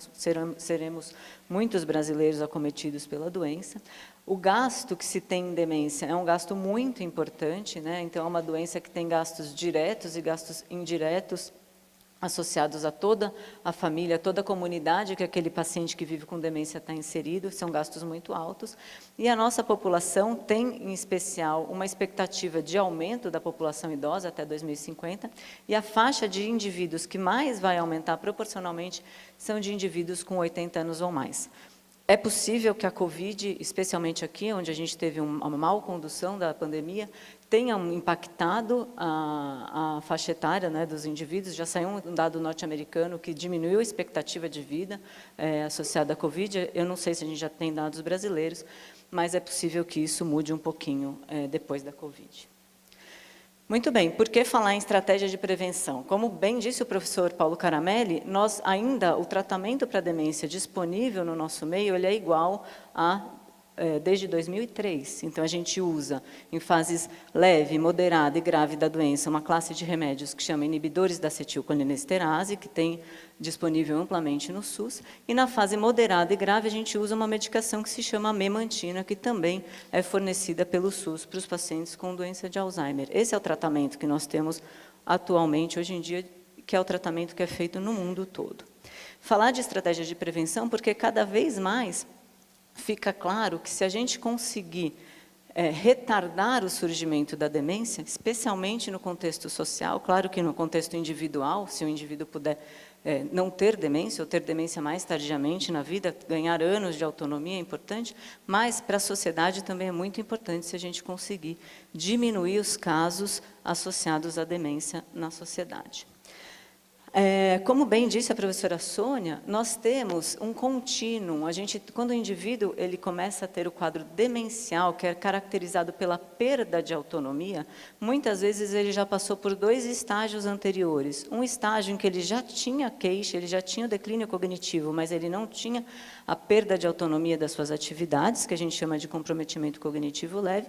seremos muitos brasileiros acometidos pela doença. O gasto que se tem em demência é um gasto muito importante, né? Então, é uma doença que tem gastos diretos e gastos indiretos associados a toda a família, toda a comunidade que aquele paciente que vive com demência está inserido, são gastos muito altos. E a nossa população tem, em especial, uma expectativa de aumento da população idosa até 2050, e a faixa de indivíduos que mais vai aumentar proporcionalmente são de indivíduos com 80 anos ou mais. É possível que a Covid, especialmente aqui, onde a gente teve uma mal condução da pandemia, tenha impactado a faixa etária, né, dos indivíduos. Já saiu um dado norte-americano que diminuiu a expectativa de vida associada à Covid. Eu não sei se a gente já tem dados brasileiros, mas é possível que isso mude um pouquinho depois da Covid. Muito bem, por que falar em estratégia de prevenção? Como bem disse o professor Paulo Caramelli, o tratamento para demência disponível no nosso meio, ele é igual desde 2003. Então, a gente usa, em fases leve, moderada e grave da doença, uma classe de remédios que chama inibidores da acetilcolinesterase, que tem disponível amplamente no SUS, e na fase moderada e grave a gente usa uma medicação que se chama memantina, que também é fornecida pelo SUS para os pacientes com doença de Alzheimer. Esse é o tratamento que nós temos atualmente, hoje em dia, que é o tratamento que é feito no mundo todo. Falar de estratégia de prevenção, porque cada vez mais fica claro que se a gente conseguir retardar o surgimento da demência, especialmente no contexto social, claro que no contexto individual, se o indivíduo puder não ter demência, ou ter demência mais tardiamente na vida, ganhar anos de autonomia é importante, mas para a sociedade também é muito importante se a gente conseguir diminuir os casos associados à demência na sociedade. Como bem disse a professora Sônia, nós temos um contínuo. Quando o indivíduo ele começa a ter o quadro demencial, que é caracterizado pela perda de autonomia, muitas vezes ele já passou por 2 estágios anteriores. Um estágio em que ele já tinha queixa, ele já tinha o declínio cognitivo, mas ele não tinha a perda de autonomia das suas atividades, que a gente chama de comprometimento cognitivo leve,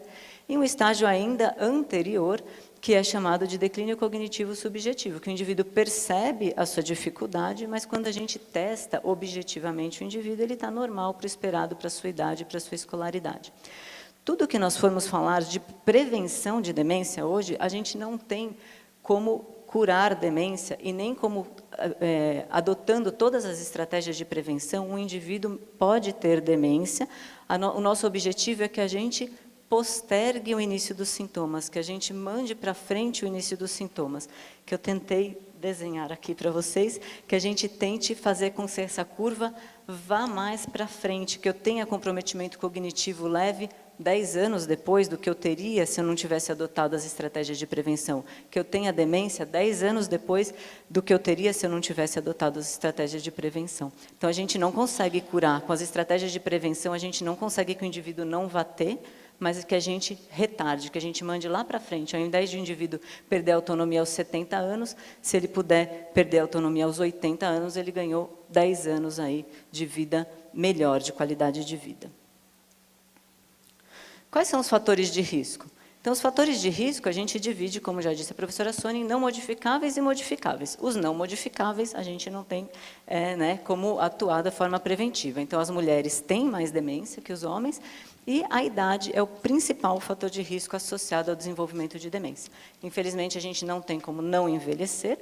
e um estágio ainda anterior, que é chamado de declínio cognitivo subjetivo, que o indivíduo percebe a sua dificuldade, mas quando a gente testa objetivamente o indivíduo, ele está normal para o esperado, para a sua idade, para a sua escolaridade. Tudo que nós formos falar de prevenção de demência hoje, a gente não tem como curar demência e nem como, adotando todas as estratégias de prevenção, um indivíduo pode ter demência. O nosso objetivo é que a gente postergue o início dos sintomas, que a gente mande para frente o início dos sintomas, que eu tentei desenhar aqui para vocês, que a gente tente fazer com que essa curva vá mais para frente, que eu tenha comprometimento cognitivo leve 10 anos depois do que eu teria se eu não tivesse adotado as estratégias de prevenção, que eu tenha demência 10 anos depois do que eu teria se eu não tivesse adotado as estratégias de prevenção. Então, a gente não consegue curar. Com as estratégias de prevenção, a gente não consegue que o indivíduo não vá ter, mas que a gente retarde, que a gente mande lá para frente. Ao invés de o indivíduo perder a autonomia aos 70 anos, se ele puder perder a autonomia aos 80 anos, ele ganhou 10 anos aí de vida melhor, de qualidade de vida. Quais são os fatores de risco? Então, os fatores de risco a gente divide, como já disse a professora Sônia, em não modificáveis e modificáveis. Os não modificáveis a gente não tem como atuar da forma preventiva. Então, as mulheres têm mais demência que os homens, e a idade é o principal fator de risco associado ao desenvolvimento de demência. Infelizmente, a gente não tem como não envelhecer,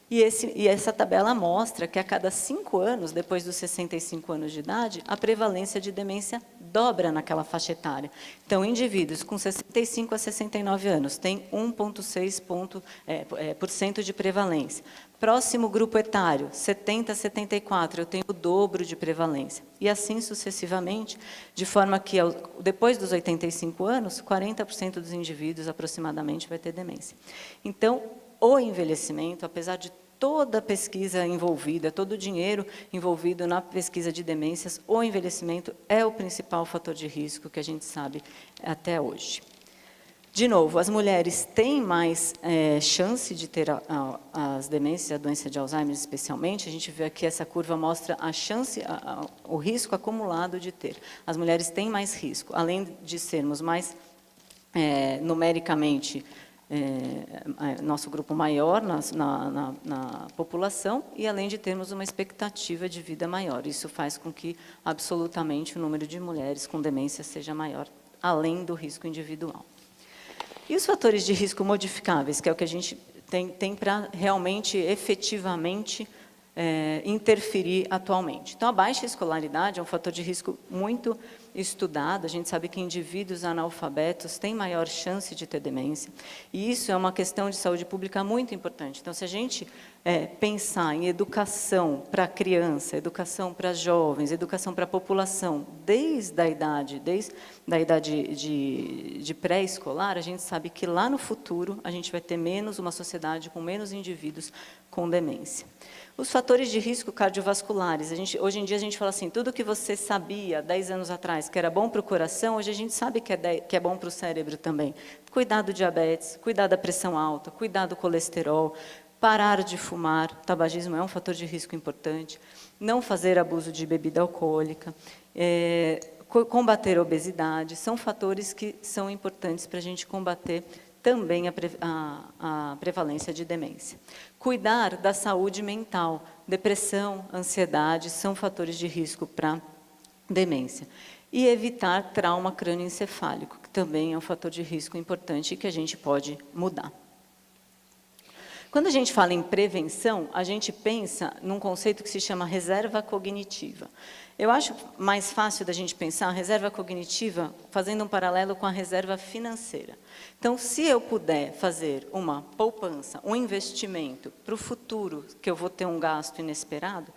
e essa tabela mostra que a cada 5 anos, depois dos 65 anos de idade, a prevalência de demência dobra naquela faixa etária. Então, indivíduos com 65 a 69 anos têm 1,6% de prevalência. Próximo grupo etário, 70 a 74, eu tenho o dobro de prevalência. E assim sucessivamente, de forma que, depois dos 85 anos, 40% dos indivíduos, aproximadamente, vai ter demência. Então, o envelhecimento, apesar de toda a pesquisa envolvida, todo o dinheiro envolvido na pesquisa de demências, o envelhecimento é o principal fator de risco que a gente sabe até hoje. De novo, as mulheres têm mais chance de ter as demências, a doença de Alzheimer especialmente. A gente vê aqui, essa curva mostra a chance, o risco acumulado de ter. As mulheres têm mais risco, além de sermos mais numericamente nosso grupo maior na população, e além de termos uma expectativa de vida maior. Isso faz com que, absolutamente, o número de mulheres com demência seja maior, além do risco individual. E os fatores de risco modificáveis, que é o que a gente tem para realmente, efetivamente, interferir atualmente. Então, a baixa escolaridade é um fator de risco muito estudado. A gente sabe que indivíduos analfabetos têm maior chance de ter demência. E isso é uma questão de saúde pública muito importante. Então, se a gente pensar em educação para a criança, educação para jovens, educação para a população, desde a idade de pré-escolar, a gente sabe que lá no futuro a gente vai ter uma sociedade com menos indivíduos com demência. Os fatores de risco cardiovasculares. Hoje em dia a gente fala assim, tudo que você sabia 10 anos atrás que era bom para o coração, hoje a gente sabe que é bom para o cérebro também. Cuidar do diabetes, cuidar da pressão alta, cuidar do colesterol, parar de fumar, tabagismo é um fator de risco importante, não fazer abuso de bebida alcoólica, combater a obesidade, são fatores que são importantes para a gente combater também a prevalência de demência. Cuidar da saúde mental, depressão, ansiedade, são fatores de risco para demência. E evitar trauma crânioencefálico, que também é um fator de risco importante e que a gente pode mudar. Quando a gente fala em prevenção, a gente pensa num conceito que se chama reserva cognitiva. Eu acho mais fácil da gente pensar a reserva cognitiva fazendo um paralelo com a reserva financeira. Então, se eu puder fazer uma poupança, um investimento para o futuro, que eu vou ter um gasto inesperado,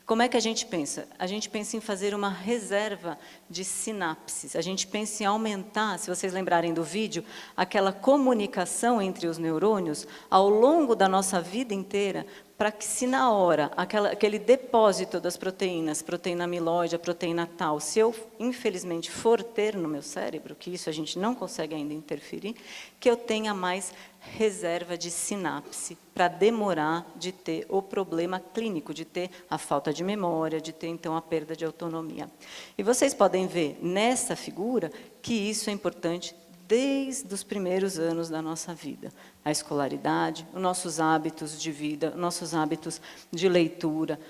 como é que a gente pensa? A gente pensa em fazer uma reserva de sinapses. A gente pensa em aumentar, se vocês lembrarem do vídeo, aquela comunicação entre os neurônios ao longo da nossa vida inteira, para que se na hora, aquele depósito das proteínas, proteína amiloide, a proteína tal, se eu, infelizmente, for ter no meu cérebro, que isso a gente não consegue ainda interferir, que eu tenha mais reserva de sinapse, para demorar de ter o problema clínico, de ter a falta de memória, de ter, então, a perda de autonomia. E vocês podem ver nessa figura que isso é importante desde os primeiros anos da nossa vida. A escolaridade, os nossos hábitos de vida, nossos hábitos de leitura,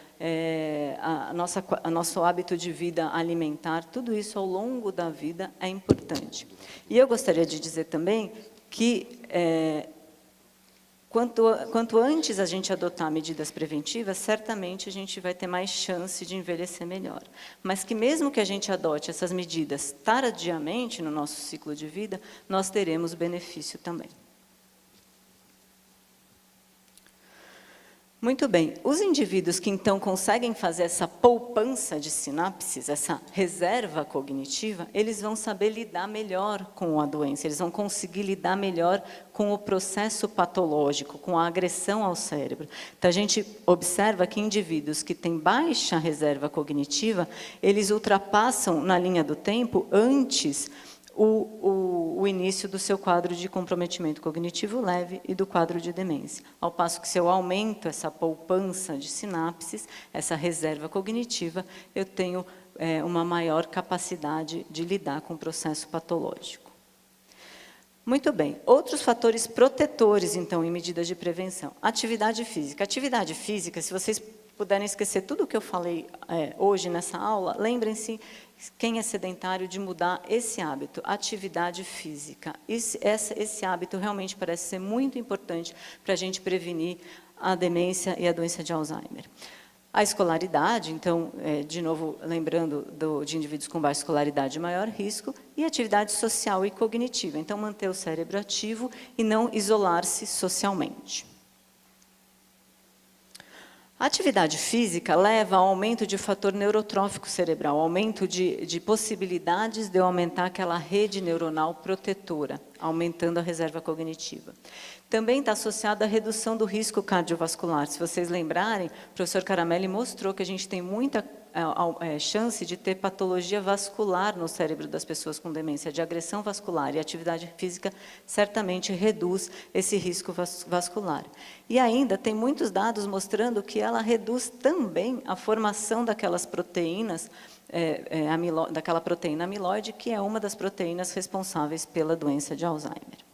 nosso hábito de vida alimentar, tudo isso ao longo da vida é importante. E eu gostaria de dizer também que, quanto antes a gente adotar medidas preventivas, certamente a gente vai ter mais chance de envelhecer melhor. Mas que mesmo que a gente adote essas medidas tardiamente no nosso ciclo de vida, nós teremos benefício também. Muito bem, os indivíduos que então conseguem fazer essa poupança de sinapses, essa reserva cognitiva, eles vão saber lidar melhor com a doença, eles vão conseguir lidar melhor com o processo patológico, com a agressão ao cérebro. Então, a gente observa que indivíduos que têm baixa reserva cognitiva, eles ultrapassam na linha do tempo antes o início do seu quadro de comprometimento cognitivo leve e do quadro de demência. Ao passo que, se eu aumento essa poupança de sinapses, essa reserva cognitiva, eu tenho uma maior capacidade de lidar com o processo patológico. Muito bem. Outros fatores protetores, então, em medidas de prevenção. Atividade física. Atividade física, se vocês puderem esquecer tudo o que eu falei hoje nessa aula, lembrem-se, quem é sedentário, de mudar esse hábito, atividade física. Esse hábito realmente parece ser muito importante para a gente prevenir a demência e a doença de Alzheimer. A escolaridade, então, de novo, lembrando de indivíduos com baixa escolaridade de maior risco, e atividade social e cognitiva, então manter o cérebro ativo e não isolar-se socialmente. A atividade física leva ao aumento de fator neurotrófico cerebral, aumento de possibilidades de eu aumentar aquela rede neuronal protetora, aumentando a reserva cognitiva. Também está associado à redução do risco cardiovascular. Se vocês lembrarem, o professor Caramelli mostrou que a gente tem muita chance de ter patologia vascular no cérebro das pessoas com demência, de agressão vascular, e a atividade física certamente reduz esse risco vascular. E ainda tem muitos dados mostrando que ela reduz também a formação daquelas proteínas, daquela proteína amiloide, que é uma das proteínas responsáveis pela doença de Alzheimer.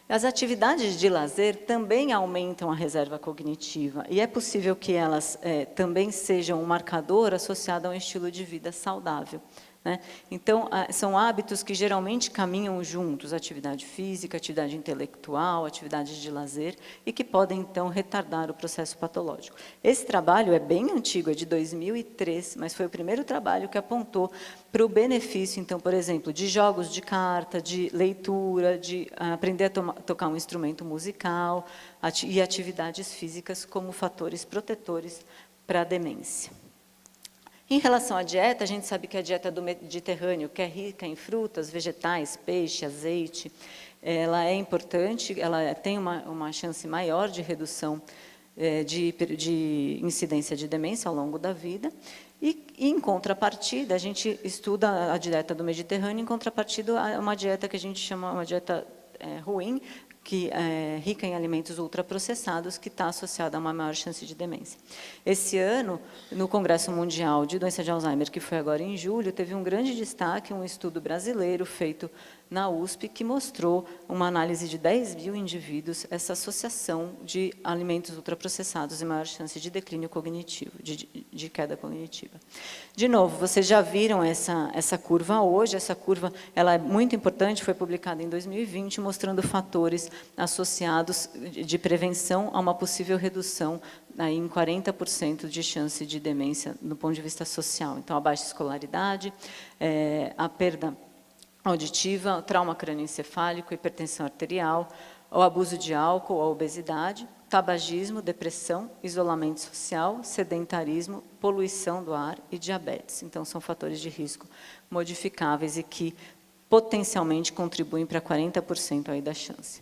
As atividades de lazer também aumentam a reserva cognitiva, e é possível que elas também sejam um marcador associado a um estilo de vida saudável, né? Então, são hábitos que geralmente caminham juntos, atividade física, atividade intelectual, atividades de lazer, e que podem, então, retardar o processo patológico. Esse trabalho é bem antigo, é de 2003, mas foi o primeiro trabalho que apontou para o benefício, então, por exemplo, de jogos de carta, de leitura, de aprender a tocar um instrumento musical e atividades físicas como fatores protetores para a demência. Em relação à dieta, a gente sabe que a dieta do Mediterrâneo, que é rica em frutas, vegetais, peixe, azeite, ela é importante, ela tem uma chance maior de redução de incidência de demência ao longo da vida. E, em contrapartida, a gente estuda a dieta do Mediterrâneo, em contrapartida a uma dieta que a gente chama uma dieta ruim, que é rica em alimentos ultraprocessados, que está associada a uma maior chance de demência. Esse ano, no Congresso Mundial de Doença de Alzheimer, que foi agora em julho, teve um grande destaque, um estudo brasileiro feito na USP, que mostrou uma análise de 10 mil indivíduos, essa associação de alimentos ultraprocessados e maior chance de declínio cognitivo, de queda cognitiva. De novo, vocês já viram essa curva hoje, essa curva ela é muito importante, foi publicada em 2020, mostrando fatores associados de prevenção a uma possível redução aí em 40% de chance de demência do ponto de vista social. Então, a baixa escolaridade, a perda auditiva, o trauma crânioencefálico, hipertensão arterial, o abuso de álcool, a obesidade, tabagismo, depressão, isolamento social, sedentarismo, poluição do ar e diabetes. Então, são fatores de risco modificáveis e que potencialmente contribuem para 40% aí da chance.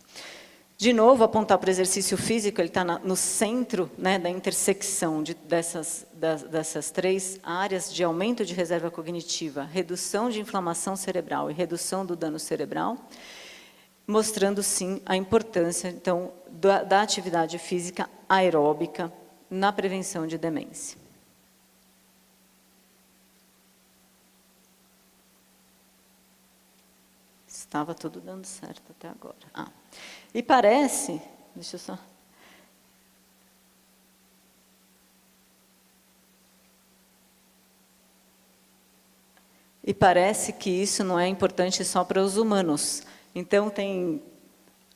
De novo, apontar para o exercício físico, ele está no centro, né, da intersecção dessas 3 áreas de aumento de reserva cognitiva, redução de inflamação cerebral e redução do dano cerebral, mostrando, sim, a importância, então, da atividade física aeróbica na prevenção de demência. Estava tudo dando certo até agora. E parece, deixa eu só... E parece que isso não é importante só para os humanos. Então, tem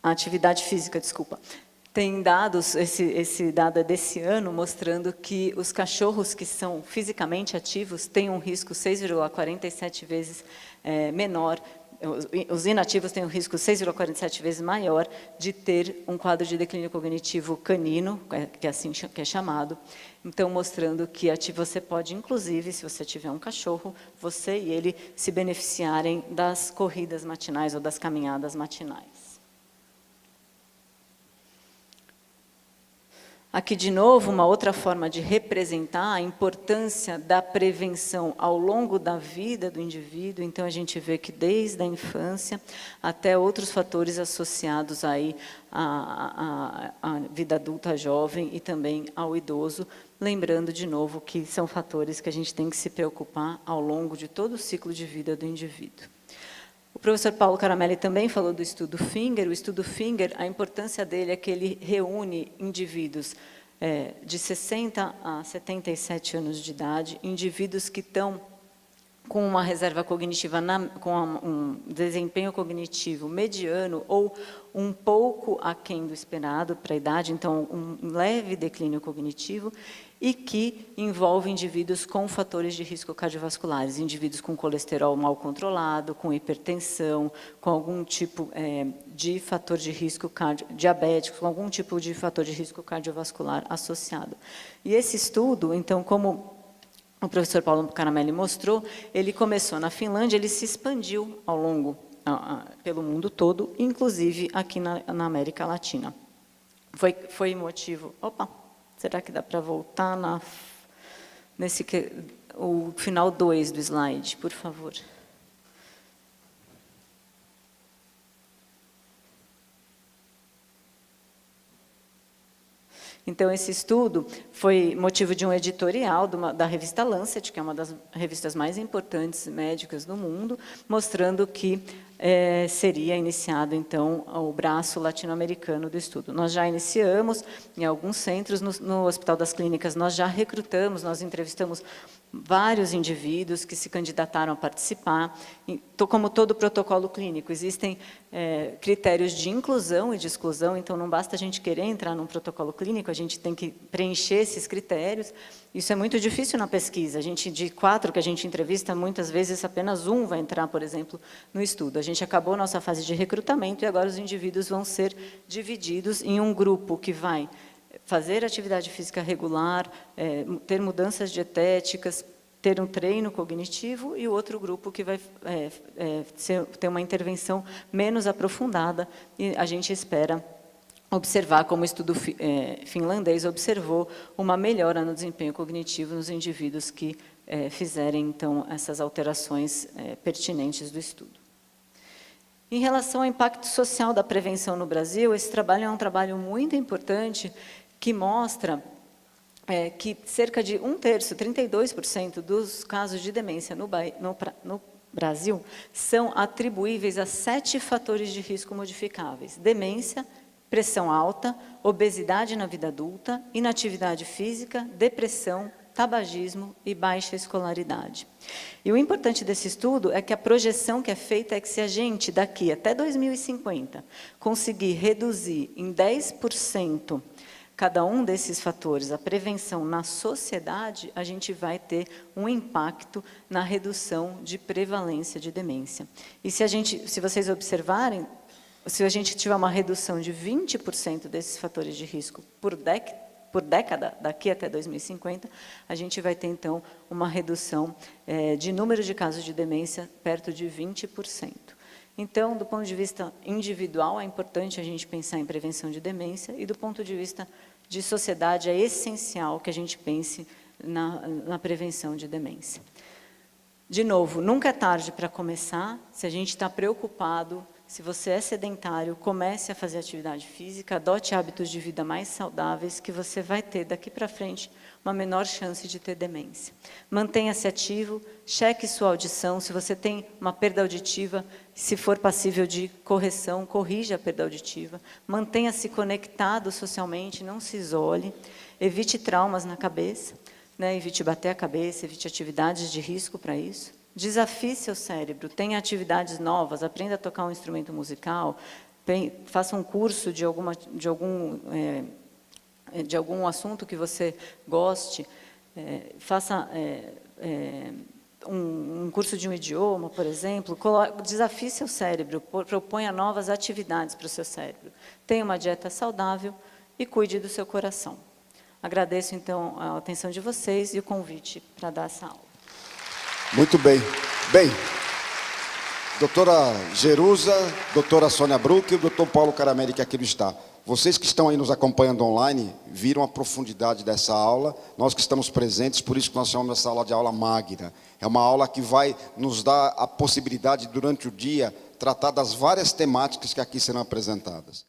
a atividade física, desculpa. Tem dados, esse dado é desse ano, mostrando que os cachorros que são fisicamente ativos têm um risco 6,47 vezes menor. Os inativos têm um risco 6,47 vezes maior de ter um quadro de declínio cognitivo canino, que é assim que é chamado. Então, mostrando que você pode, inclusive, se você tiver um cachorro, você e ele se beneficiarem das corridas matinais ou das caminhadas matinais. Aqui, de novo, uma outra forma de representar a importância da prevenção ao longo da vida do indivíduo. Então, a gente vê que desde a infância até outros fatores associados aí à vida adulta jovem e também ao idoso, lembrando, de novo, que são fatores que a gente tem que se preocupar ao longo de todo o ciclo de vida do indivíduo. O professor Paulo Caramelli também falou do estudo Finger. O estudo Finger, a importância dele é que ele reúne indivíduos de 60 a 77 anos de idade, indivíduos que estão com uma reserva cognitiva, com um desempenho cognitivo mediano ou um pouco aquém do esperado para a idade, então um leve declínio cognitivo, e que envolve indivíduos com fatores de risco cardiovasculares, indivíduos com colesterol mal controlado, com hipertensão, com algum tipo de fator de risco diabético, com algum tipo de fator de risco cardiovascular associado. E esse estudo, então, como o professor Paulo Caramelli mostrou, ele começou na Finlândia, ele se expandiu ao longo, pelo mundo todo, inclusive aqui na América Latina. Foi motivo... Opa! Será que dá para voltar o final 2 do slide, por favor? Então, esse estudo foi motivo de um editorial da revista Lancet, que é uma das revistas mais importantes médicas do mundo, mostrando que seria iniciado, então, o braço latino-americano do estudo. Nós já iniciamos em alguns centros, no Hospital das Clínicas, nós já recrutamos, nós entrevistamos vários indivíduos que se candidataram a participar. Como todo protocolo clínico, existem critérios de inclusão e de exclusão, então não basta a gente querer entrar num protocolo clínico, a gente tem que preencher esses critérios. Isso é muito difícil na pesquisa. De 4 que a gente entrevista, muitas vezes apenas 1 vai entrar, por exemplo, no estudo. A gente acabou a nossa fase de recrutamento e agora os indivíduos vão ser divididos em um grupo que vai fazer atividade física regular, ter mudanças dietéticas, ter um treino cognitivo, e o outro grupo que vai ter uma intervenção menos aprofundada, e a gente espera observar, como o estudo finlandês observou, uma melhora no desempenho cognitivo nos indivíduos que fizerem, então, essas alterações pertinentes do estudo. Em relação ao impacto social da prevenção no Brasil, esse trabalho é um trabalho muito importante, que mostra que cerca de 1/3, 32% dos casos de demência no Brasil são atribuíveis a 7 fatores de risco modificáveis: demência, pressão alta, obesidade na vida adulta, inatividade física, depressão, tabagismo e baixa escolaridade. E o importante desse estudo é que a projeção que é feita é que, se a gente, daqui até 2050, conseguir reduzir em 10% cada um desses fatores, a prevenção na sociedade, a gente vai ter um impacto na redução de prevalência de demência. E se vocês observarem, se a gente tiver uma redução de 20% desses fatores de risco por década, daqui até 2050, a gente vai ter, então, uma redução de número de casos de demência perto de 20%. Então, do ponto de vista individual, é importante a gente pensar em prevenção de demência, e do ponto de vista de sociedade, é essencial que a gente pense na prevenção de demência. De novo, nunca é tarde para começar. Se a gente está preocupado, se você é sedentário, comece a fazer atividade física, adote hábitos de vida mais saudáveis, que você vai ter daqui para frente uma menor chance de ter demência. Mantenha-se ativo, cheque sua audição. Se você tem uma perda auditiva, se for passível de correção, corrija a perda auditiva. Mantenha-se conectado socialmente, não se isole. Evite traumas na cabeça, né? Evite bater a cabeça, evite atividades de risco para isso. Desafie seu cérebro, tenha atividades novas, aprenda a tocar um instrumento musical, faça um curso de algum assunto que você goste, faça um curso de um idioma, por exemplo. Desafie seu cérebro, proponha novas atividades para o seu cérebro. Tenha uma dieta saudável e cuide do seu coração. Agradeço, então, a atenção de vocês e o convite para dar essa aula. Muito bem. Bem, doutora Jerusa, doutora Sônia Bruck e o doutor Paulo Caramelli, que aqui está. Vocês que estão aí nos acompanhando online, viram a profundidade dessa aula. Nós que estamos presentes, por isso que nós chamamos essa aula de aula magna. É uma aula que vai nos dar a possibilidade, durante o dia, tratar das várias temáticas que aqui serão apresentadas.